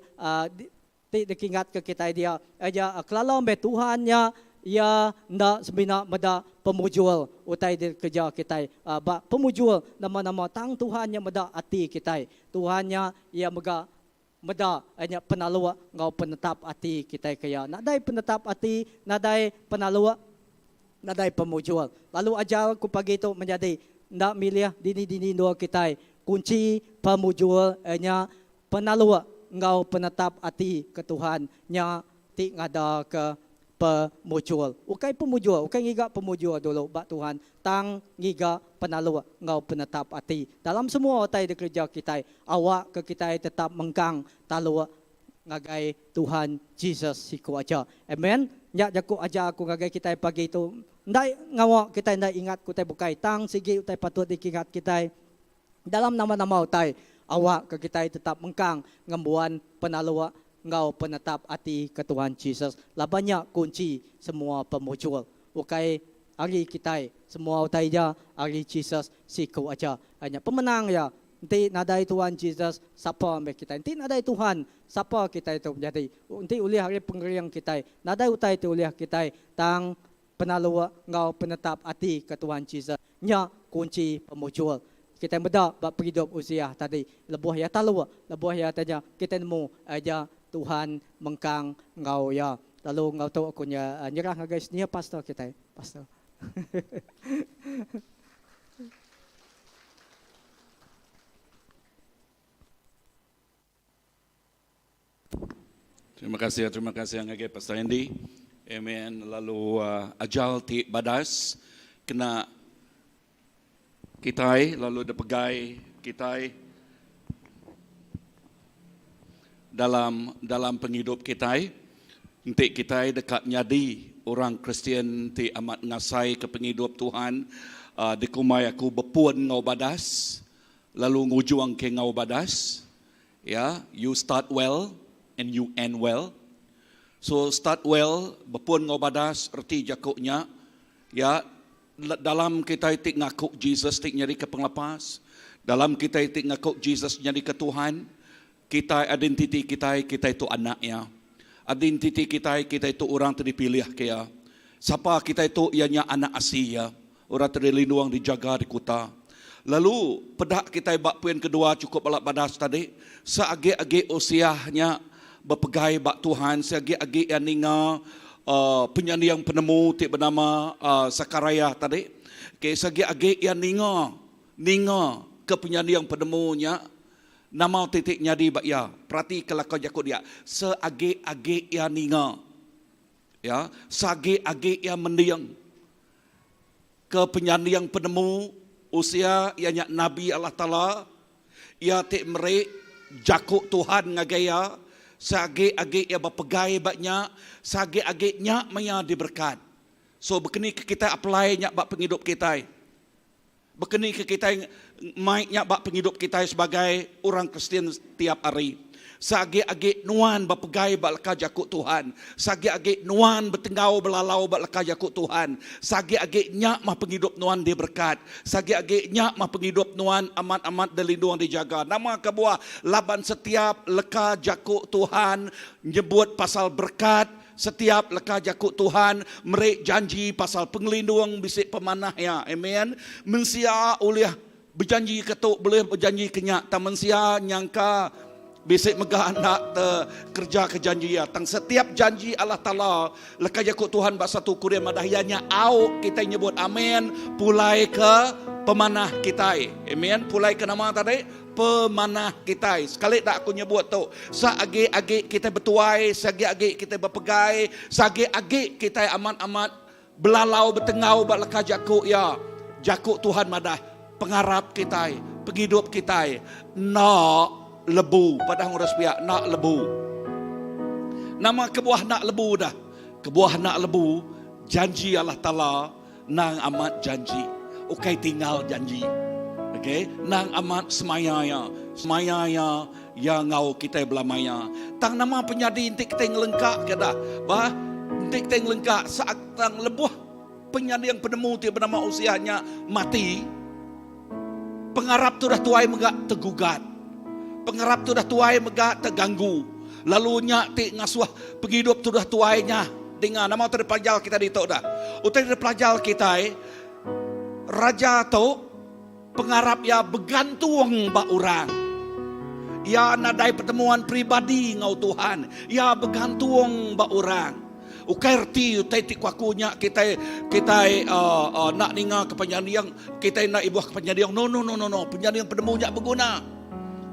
dikingat ke kita dia aja kalau be Tuhannya ya ndak sebina meda pemujul utai di kerja kita ba pemujul nama-nama tang Tuhannya meda hati kita Tuhannya ia meda hanya penalu ngau penetap hati kita kaya nadai penetap hati nadai penalu nadai pemujul lalu ajar ku pagi itu menjadi ndak milih dini dua kita kunci pemujul hanya penalu engkau penetap hati ke Tuhan nya ti ngada ke pemujul. Ukai pemujul, ukai ngiga pemujul dulu bak Tuhan. Tang ngiga penalu engkau penetap hati. Dalam semua otai di kerja kita, awak ke kita tetap mengkang talu ngagai Tuhan Jesus siku aja. Amen. Nya jaku aja aku ngagai kita pagi itu. Ndai ngawak kita ndai ingat kutai bukai tang sigi utai patut dikingat kita. Dalam nama-nama utai awak ke kita tetap mengkang ngembuan penalu engkau penetap hati ke Tuhan Yesus. Lah banyak kunci semua pemujul. Ukai hari kita semua utai ja hari Yesus siku aja. Hanya pemenang ya. Nanti nadai Tuhan Yesus siapa ambek kita. Nanti nadai Tuhan siapa kita itu menjadi. Nanti uli hari pengeriang kita. Nadai utai itu uli kita tang penalu engkau penetap hati ke Tuhan Yesus. Nya kunci pemujul. Kita beda bak hidup usia tadi lebuh ya talu lebuh ya tanya kita nemu aja Tuhan mengkang engkau ya lalu engkau tahu akunya nyerah guys nia pastor kita pastor. Terima kasih ngagai Pastor Andy. Amen. Lalu ajal ti badas kena kita lalu depegai kita dalam penghidup kita nanti kita dekat nyadi orang Kristian ti amat ngasai ke penghidup Tuhan dikumai aku bepuan ngau badas lalu ngujuang ke ngau badas ya you start well and you end well so start well bepuan ngau badas erti jakuknya ya dalam kita itik ngakuk Jesus itik nyari ke penglepas dalam kita itik ngakuk Jesus nyari ke Tuhan kita identiti kita itu anaknya identiti kita itu orang terpilih kaya siapa kita itu ianya anak Asia orang terlindung dijaga di kota lalu pedak kita bak poin kedua cukup balap badas tadi seagi-agi usianya berpegai bak Tuhan seagi-agi yang ninga penyanyi yang penemu tik bernama Sakaraya tadi ke sagi-agi yang ninga ke penyanyi yang penemunya nama titiknya di ya perhati kalau kau jakut dia seagi-agi yang ninga ya sagi-agi yang mendiang ke penyanyi yang penemu usia ianya Nabi Allah Ta'ala ia tik merik jakut Tuhan ngagaya sagi-agi ia berpegai baknya sagi-aginya maya diberkat so bekeni ke kita apply nya bak penghidup kita bekeni ke kita maiknya bak penghidup kita sebagai orang Kristen tiap hari Sagi-agi nuan bapegai balaka jakut Tuhan. Sagi-agi nuan betengau belalau balaka jakut Tuhan. Sagi-agi nyak mah penghidup nuan dia berkat. Sagi-agi nyak mah penghidup nuan amat-amat dilindung dijaga. Nama kebuah laban setiap leka jakut Tuhan nyebut pasal berkat. Setiap leka jakut Tuhan merek janji pasal pengelindung bisik pemanah ya. Amen. Mensia oleh berjanji ketuk boleh berjanji kenyak. Tak mensia nyangka bisik megah nak kerja ke janji ya. Tang setiap janji Allah Ta'ala leka jakut Tuhan bak satu Korea madahiyanya au kita nyebut amin pulai ke pemanah kita. Amen. Pulai ke nama tadi pemanah kita. Sekali tak aku nyebut tu. Sagi-agi kita bertuai, sagi-agi kita berpegai, sagi-agi kita amat-amat belalau bertengau bak leka jakut ya. Jakut Tuhan madah pengharap kita, penghidup kita. Nak lebu, pada orang sepihak nak lebu. Nama kebuah nak lebu dah. Kebuah nak lebu, janji Allah Ta'ala nang amat janji. Ukai tinggal janji. Okay? Nang amat semayanya. Semayanya yang ngau kita belamaya. Tang nama penyadi intik kita ngelengkak ke dah. Bah, intik kita ngelengkak saat tang lebuh penyadi yang penemu dia bernama usianya mati. Pengharap tu dah tuai megak tergugat. Pengharap tu dah tuai megak terganggu. Lalu nyak ti ngasuh penghidup tu dah tuainya. Dengar nama tu pelajar kita di tok dah. Utai pelajar kita raja tu pengharap ya bergantung bak orang. Ya nadai pertemuan pribadi ngau Tuhan. Ya bergantung bak orang. Ukai reti utai ti kuakunya kita nak ninga ke penyandang kita nak ibuah ke penyandang. No penyandang penemu jak berguna.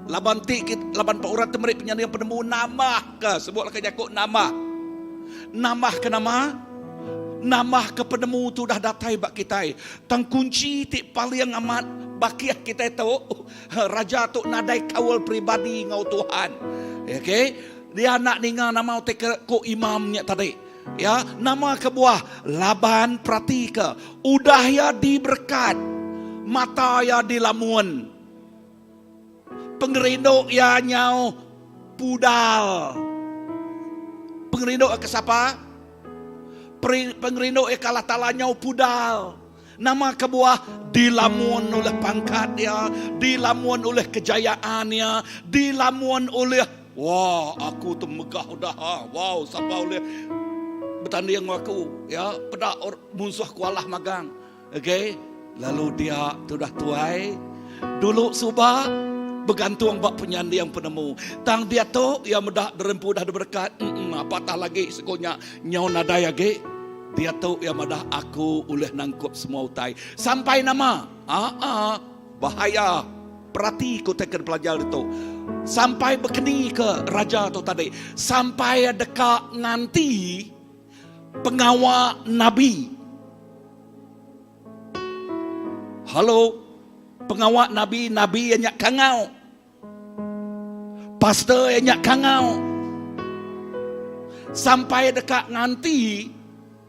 Laban pak urat temerik penyandang penemu namah ke sebutlah ke jakut namah ke nama namah ke penemu tu dah datai bak kita. Tang kunci ti paling amat bakiah kita tahu raja tu nadai kawal pribadi ngau Tuhan. Okey, dia nak ninga nama te ko imamnya tadi. Ya, nama kebuah laban pratika udah ya diberkat mata ya dilamun pengerinduk ya nyau pudal. Pengerinduk ke siapa? Pengerinduk ke Allah Ta'ala nyau pudal. Nama kebuah dilamun oleh pangkat dia, dilamun oleh kejayaannya, dilamun oleh wah aku tu megah dah. Wow, siapa oleh bertanding aku ya, pada musuh kualah magang. Okey, lalu dia tu dah tuai. Dulu subah bergantung bak penyandang penemu. Tang dia tu yang mudah derempu dah berkat. Apatah lagi sekonya nyau nadai lagi. Dia tu yang mudah aku oleh nangkup semua utai. Sampai nama. Bahaya. Perhati ku tekan pelajar itu. Sampai berkeni ke raja tu tadi. Sampai dekat nanti pengawal Nabi. Halo. Pengawal Nabi yang nyak kangau. Pastor yang nyak kangau. Sampai dekat nganti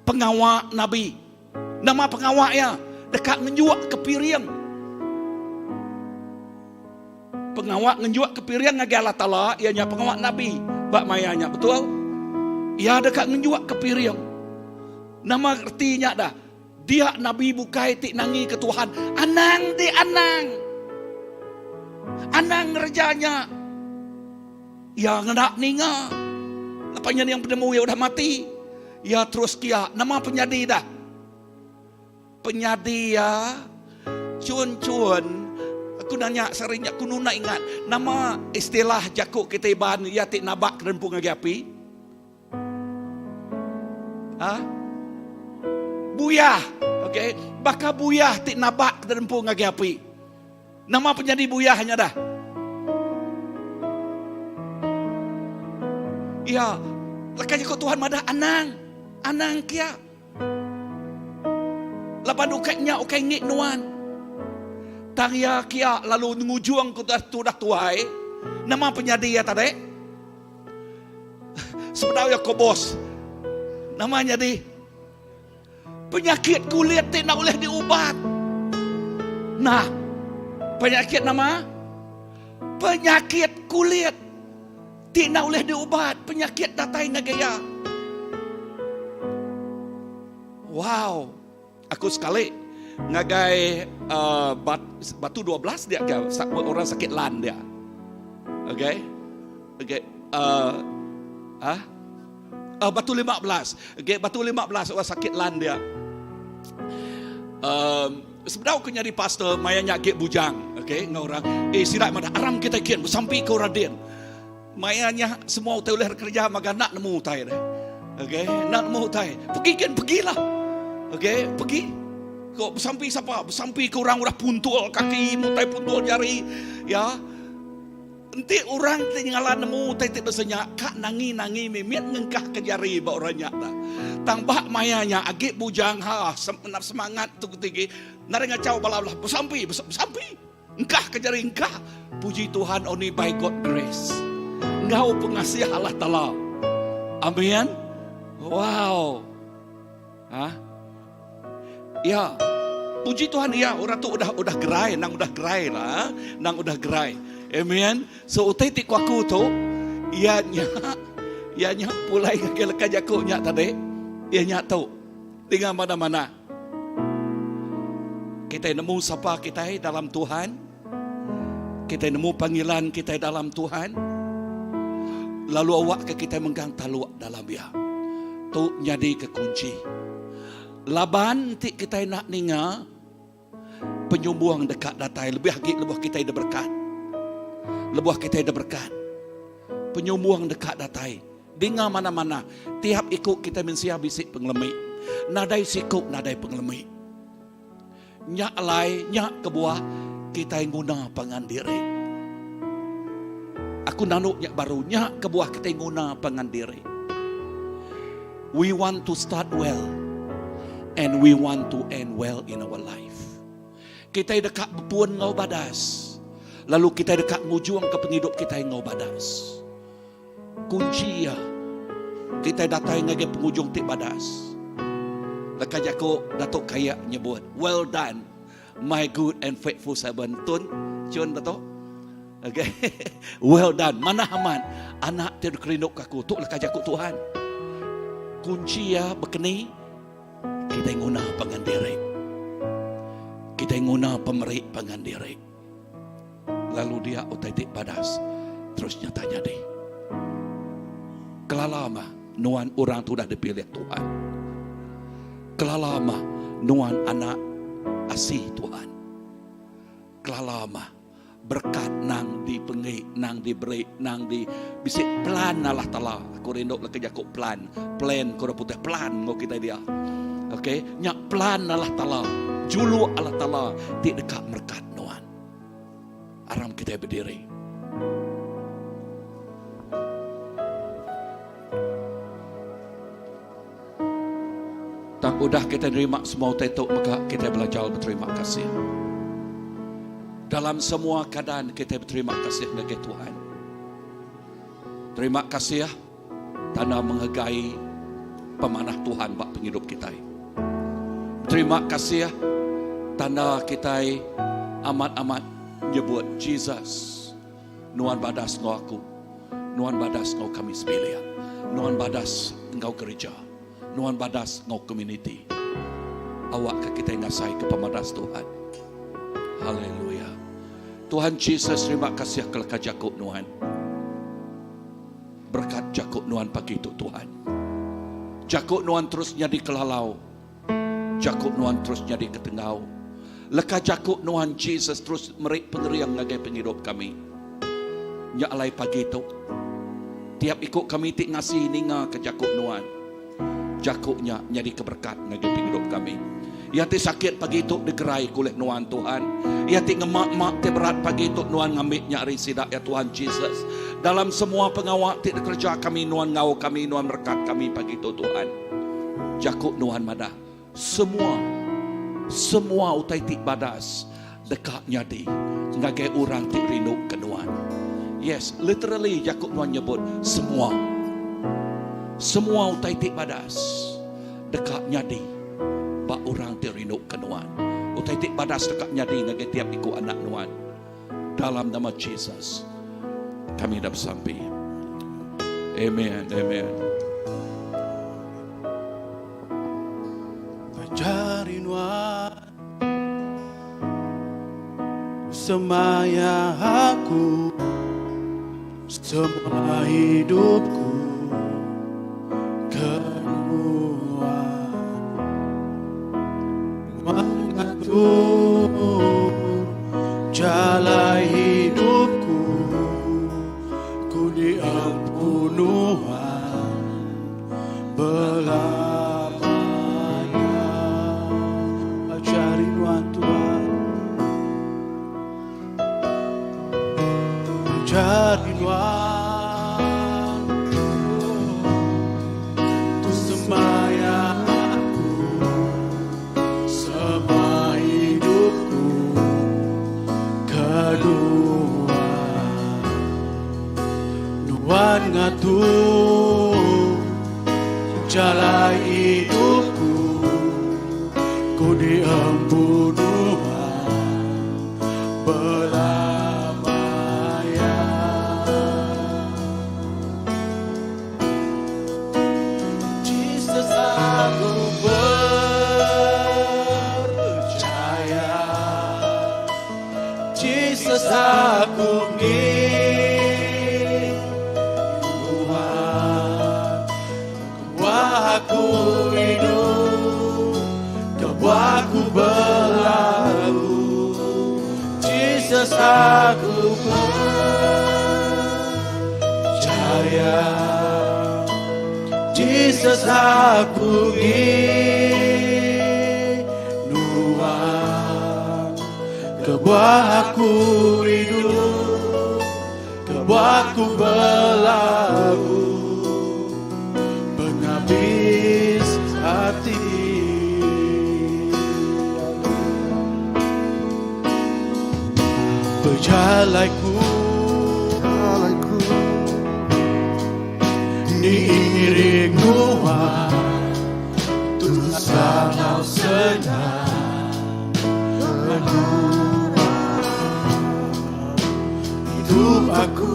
pengawal Nabi. Nama pengawalnya dekat ngejuak ke piring. Pengawal ngejuak ke piring ngagi Allah Ta'ala, ianya pengawal Nabi. Bak mayanya, betul? Ia dekat ngejuak ke piring. Nama artinya dah. Dia Nabi bukai tik nangi ke Tuhan. Anang di anang. Anang rejanya. Ya ngedak ninga. Lepasnya yang penemu ya udah mati. Ya terus kia. Nama penyadi dah. Penyadi ya. Cun. Aku nanya seringnya. Aku nuna ingat. Nama istilah jakuk kita iban. Ya tik nabak kerempung lagi api. Buyah. Okey, bakal buyah tik nabak terempu ngagi api. Nama penyadi buyahnya dah. Ya, lekanya kau Tuhan madah anang kia. Lapan ukainya ukai ngik nuan. Tangya kia lalu ngujung ku dah tuai. Nama penyadi ya tadi. Sebenarnya kobos. Namanya di penyakit kulit tidak boleh diubat. Nah, penyakit nama? Penyakit kulit Ti na oleh diubat penyakit datai ngagaya. Wow. Aku sekali ngagai batu 12 dia ke orang sakit lan dia. Okay. Batu 15. Okay, batu 15 orang sakit lan dia. Sebenarnya aku nyari pastor mayanya agak bujang. Okay, ngorang. Sirai mana aram kita kian sampai ke radin. Mayanya semua utai oleh kerja maka nak nemu utai deh. Okay, nak nemu utai. Pergilah. Okay, pergi. Kau sampai siapa? Sampai ke orang udah puntul kaki, mutai puntul jari. Ya. Nanti orang tinggalan nemu utai bersenya kak nangi mimit ngengkah ke jari ba orangnya dah. Tambah mayanya agak bujang semangat tu tinggi. Narenga cau balalah sampai. Engkah ke jari engkah. Puji Tuhan only by God grace. Engkau pengasih Allah Ta'ala. Amin. Wow. Ya. Puji Tuhan ya, orang tu udah gerai, nang udah gerai. Amen. So utai ti kuaku tu, ianya pulai ke leka jakunya tadi. Ianya tu. Tinggal mana-mana. Kita nemu siapa kita dalam Tuhan. Kita nemu panggilan kita dalam Tuhan. Lalu awak ke kita menggang taluak dalam dia. Tu jadi kekunci. Laban ti kita nak ninga penyembuhan dekat datai lebih kita ada berkat. Lebih kita ada berkat. Penyembuhan dekat datai. Dengar mana-mana. Tiap ikut kita mensia bisik pengelemi. Nadai sikuk, nadai pengelemi. Nyak lai, nyak kebuah. Kita yang guna pangan diri. Aku nanuk nyak baru. Nyak kebuah kita yang guna pangan diri. We want to start well. And we want to end well in our life. Kita dekat berpuan ngau badas. Lalu kita dekat ngujuang ke penghidup kita yang ngau badas. Kunci ya. Kita datang ngagi pengujung tik badas. Lekas aku Datuk Kaya nyebut, well done my good and faithful servant. Tun, cun Datuk. Okay. Well done. Mana aman. Anak tiada kerinduk aku. Tuk lekas aku Tuhan. Kunci ya berkeni. Kita yang guna pangan diri. Kita yang guna pemerik pangan diri. Lalu dia utai tik badas. Terusnya tanya deh. Kelalama nuan orang tu dah dipilih Tuhan. Kelalama nuan anak asih Tuhan. Kelalama berkat nang dipengik, nang diberi, nang di bisik plan Allah Ta'ala. Aku rindu lagi jakuk plan kau putih plan ngau kita dia. Okay, nyak plan Allah Ta'ala, julu Allah Ta'ala di dekat merkat nuan. Aram kita berdiri. Tak udah kita terima semua tetuk, maka kita belajar berterima kasih. Dalam semua keadaan kita berterima kasih kepada Tuhan. Terima kasih ya, tanda menghargai pemanah Tuhan bak penghidup kita. Terima kasih ya, tanda kita amat-amat nyebut Jesus. Nuan badas ngau aku, nuan badas ngau kami sebelia, nuan badas ngau gereja, nuan badas ngau community. Awak ke kita ngasai ke pemadas Tuhan. Haleluya. Tuhan Jesus, terima kasih kelak jakuk nuan. Berkat jakuk nuan pagi itu Tuhan. Jakuk nuan terus jadi kelalau. Jakuk nuan terus jadi ketengau. Leka jakuk nuan Jesus terus merik pengeriang ngagai penghidup kami. Nyaklai pagi itu. Tiap ikut kami tik ngasih ninga ke jakuk nuan. Jakuknya jadi keberkat ngagai penghidup kami. Ia ti sakit pagi itu digerai kulit nuan Tuhan. Ia ti ngemak-mak ti berat pagi itu nuan ngambil nyari sidak ya Tuhan Jesus. Dalam semua pengawak ti kerja kami nuan ngau kami nuan berkat kami pagi itu Tuhan. Jakuk nuan madah. Semua utai tik badas dekatnya di ngagai orang tik rindu kenuan. Yes, literally Yakub nuan nyebut semua utai tik badas dekatnya di bak orang tik rindu kenuan. Utai tik badas dekatnya di ngagai tiap ikut anak nuan. Dalam nama Jesus kami dah bersampai. Amen. Amen. Ajarin semaya aku, semua hidupku kedua mengatur jalan hidupku, ku diampunuhan belamanya. Ajarin Tuhan, ajarin ku semaya aku, semua hidupku kedua Tuhan ngatur jalan hidupku, ku diampunuhan belamanya. Jesus, aku percaya, Jesus, aku ingin Tuhan, wah aku hidup, kau aku berlalu. Jesus, aku percaya, Jesus, aku ingin Tuhan, kau aku hidup, kau aku berlalu, penghabis hati. Berjalanku diiring Tuhan, Tuhan kau senang menua hidup aku,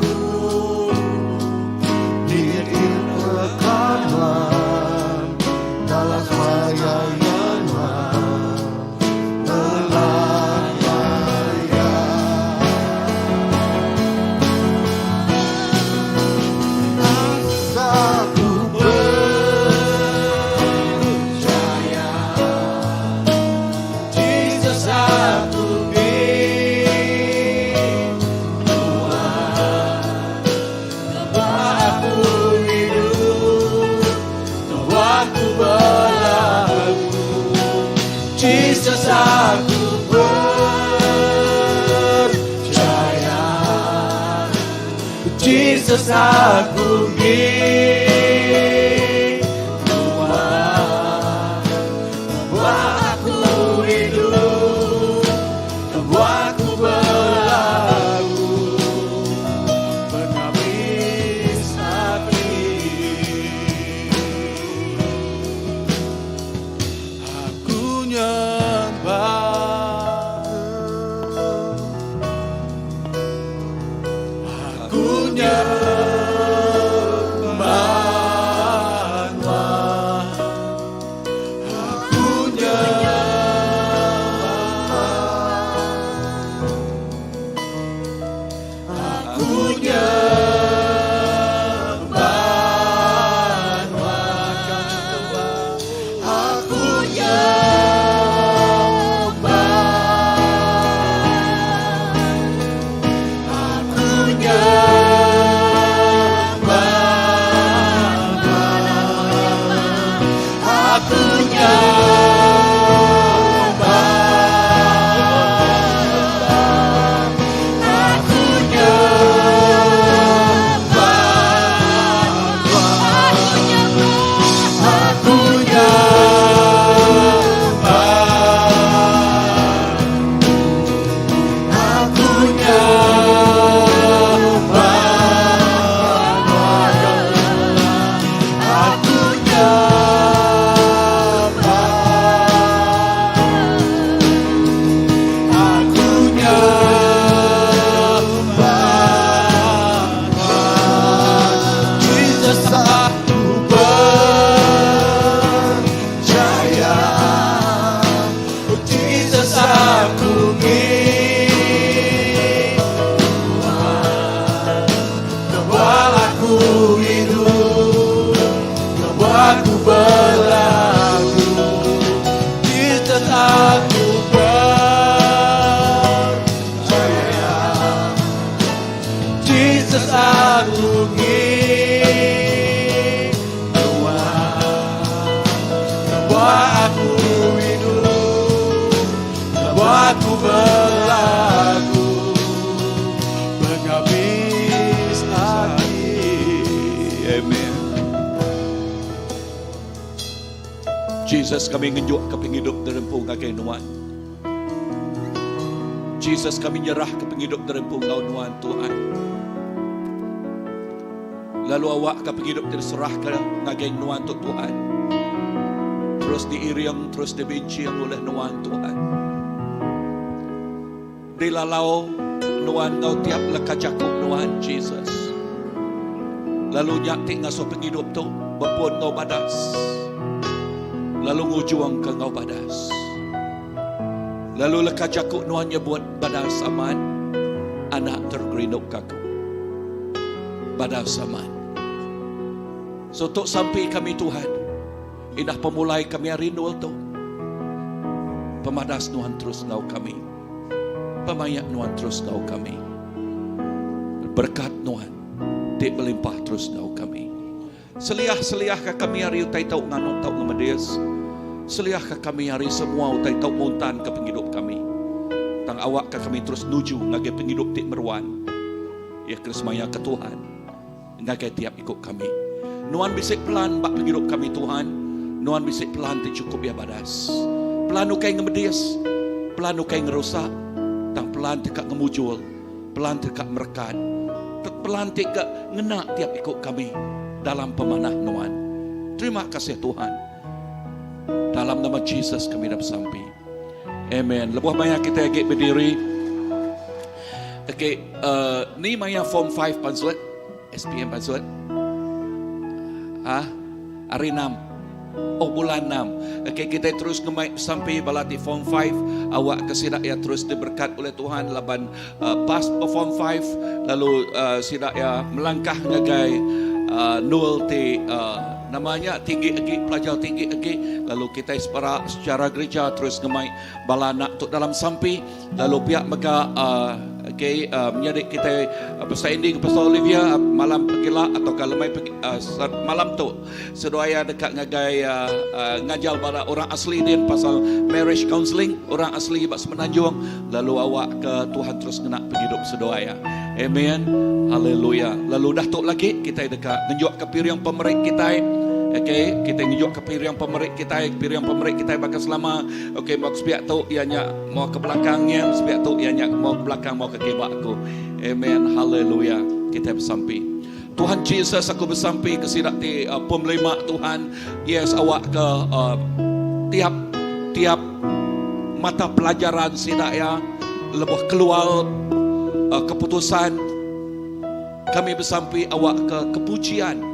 diiring rekaman dalam pelayanan Jesus, aku percaya, Jesus, aku ingin Tuhan, aku hidup, aku berlalu, penghabis hati. Aku nyembah, aku nyembah berlagu penghabis hati. Amen. Jesus, kami ngenjuk ke penghidup derempung ngagai nuan. Jesus, kami nyerah ke penghidup derempung ngau nuan Tuhan. Lalu awak ke penghidup terserah ke ngagai nuan tu Tuhan. Terus diiriang, terus dibenci yang oleh nuan Tuhan. Dilalau nuan ngau tiap lekajakuk nuan Jesus. Lalu nyakti ngasuh penghidup tu berpun ngau badas. Lalu ngujuang ke ngau badas. Lalu lekajakuk nuannya buat badas aman. Anak tergerinuk kaku. Badas aman. So tok sampai kami Tuhan. Indah pemulai kami hari nol tu. Pemadas nuan terus ngau kami. Pemayak nuan terus ngau kami. Berkat nuan. Dik melimpah terus ngau kami. Seliah-seliah ke kami hari utai tau nganuk tau ngemedias. Seliah ke kami hari semua utai tau montan ke penghidup kami. Tang awak ke kami terus nuju ngagai penghidup tik meruan. Ya keresmaya ke Tuhan. Ngagai tiap ikut kami. Nuan bisik pelan bak penghidup kami Tuhan. Nuan bisik pelan tik cukup ya badas. Pelan ukai ngemedias. Pelan ukai ngerusak. Tang pelan tikak ngemujul. Pelan tikak merekat. Pelan tikak ngenak tiap ikut kami. Dalam pemanah nuan. Terima kasih Tuhan. Dalam nama Jesus kami dah bersampai. Amen. Lepas banyak kita agak berdiri. Okay, ni maya form 5 pansuat. SPM pansuat. Hari 6. Oh, bulan 6. Okay, kita terus ngemai sampai balati form 5. Awak kesidak ya terus diberkat oleh Tuhan. Laban pas form 5. Lalu sidak ya melangkah ngagai nul ti namanya tinggi lagi, pelajar tinggi lagi. Lalu kita secara gereja terus ngemai balana untuk dalam sampai. Lalu pihak mega menjadi kita bersanding Pastor Olivia malam pagila atau kalau mai malam tu sedoaya dekat ngagai ngajal pada orang asli din pasal marriage counseling orang asli bak semenanjung. Lalu awak ke Tuhan terus kena penghidup sedoaya. Amen. Haleluya. Lalu dah tok lagi kita dekat ngejuk ke piriang pemerik kita. Okay, kita ngejuk ke piriang pemerik kita, piriang pemerik kita bakal selama. Okay, mau sepiak tu ianya mau ke belakangnya, sepiak tu ianya mau ke belakang mau ke kebak aku. Amen. Haleluya. Kita bersampai. Tuhan Jesus aku bersampai ke sidak di pemelima Tuhan. Yes, awak ke tiap mata pelajaran sidak ya lebih keluar keputusan kami bersampai awak ke kepujian.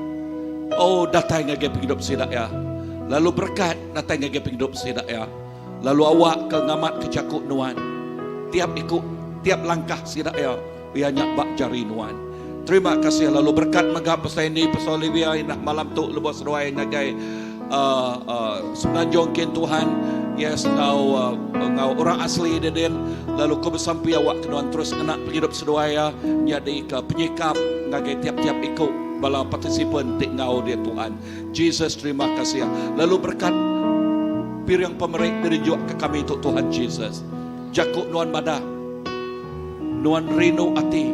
Oh, datang ngagai penghidup sidak ya. Lalu berkat datang ngagai penghidup sidak ya. Lalu awak ke ngamat ke cakuk nuan. Tiap langkah sidak ya. Ianya bak jari nuan. Terima kasih. Lalu berkat megah pasal ini Pasal Olivia nak malam tu lepas doa ngagai semenanjung ken Tuhan. Yes, ngau orang asli den. Lalu kau bersampai awak kenuan terus kena penghidup sedoaya. Jadi ke penyikap ngagai tiap-tiap ikut bala partisipan tik ngau dia Tuhan. Jesus terima kasih. Lalu berkat piriang pemerik dari juak ke kami untuk Tuhan Jesus. Jakuk nuan badah. Nuan rino ati.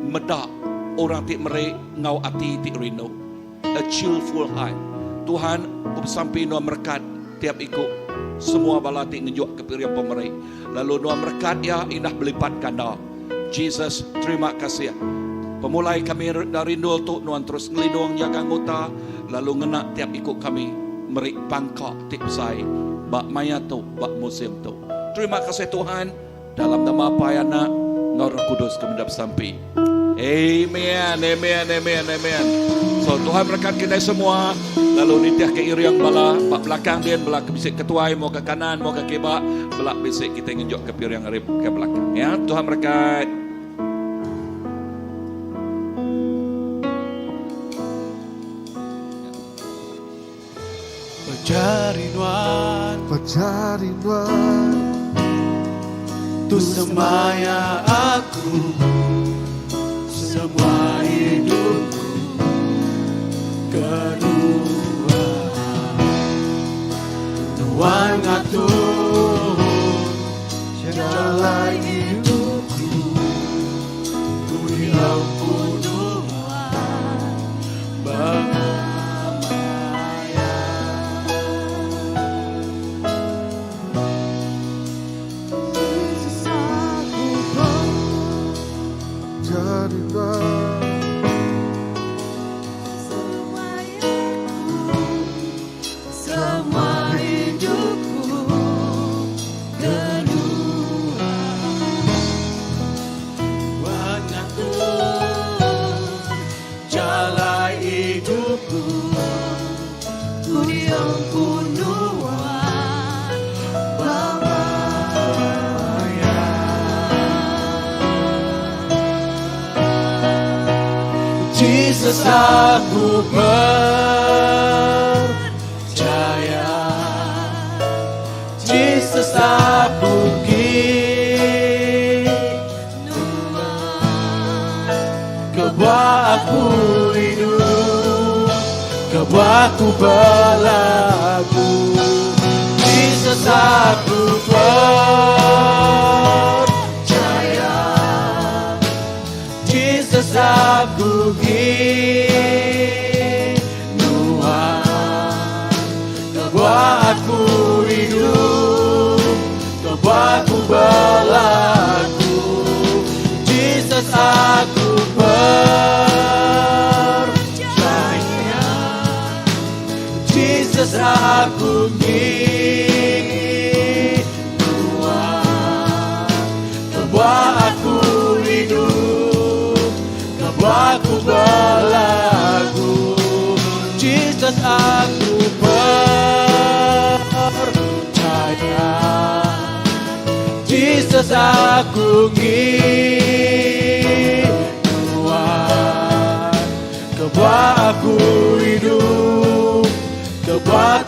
Medak orang tik merik ngau ati tik rino. A cheerful heart. Tuhan kau bersampai nuan berkat tiap ikut semua bala tik ngejuk ke piriang pemerik. Lalu nuan berkat ya indah berlipat ganda. Jesus terima kasih. Pemulai kami dari nol tu nuan terus ngelindung jaga anggota. Lalu ngena tiap ikut kami merik pangkak tik besai bak maya tu bak musim tu. Terima kasih Tuhan. Dalam nama apa anak Ngau Roh Kudus kami dah bersampai. Amen, amen, amen, amen. So Tuhan berkat kita semua. Lalu nitiah ke iriang bala bak belakang dia bala ke bisik ketuai mau ke kanan mau ke kebak belak bisik kita ngejuk ke piriang arif ke belakang. Ya, Tuhan berkat. Pecari nuan tu semaya aku semua hidupku kedua nuan ngatur Jesus aku percaya, Jesus aku kebuah aku hidup, kebuah aku berlaku. Jesus aku percaya, Jesus aku Tuhan, kebuah aku hidup, kebuah aku berlaku. Jesus aku percaya, Jesus aku Tuhan, kebuah aku hidup, kebuah aku berlaku. Jesus aku percaya, Jesus aku Tuhan, kebuah aku hidup, kebuah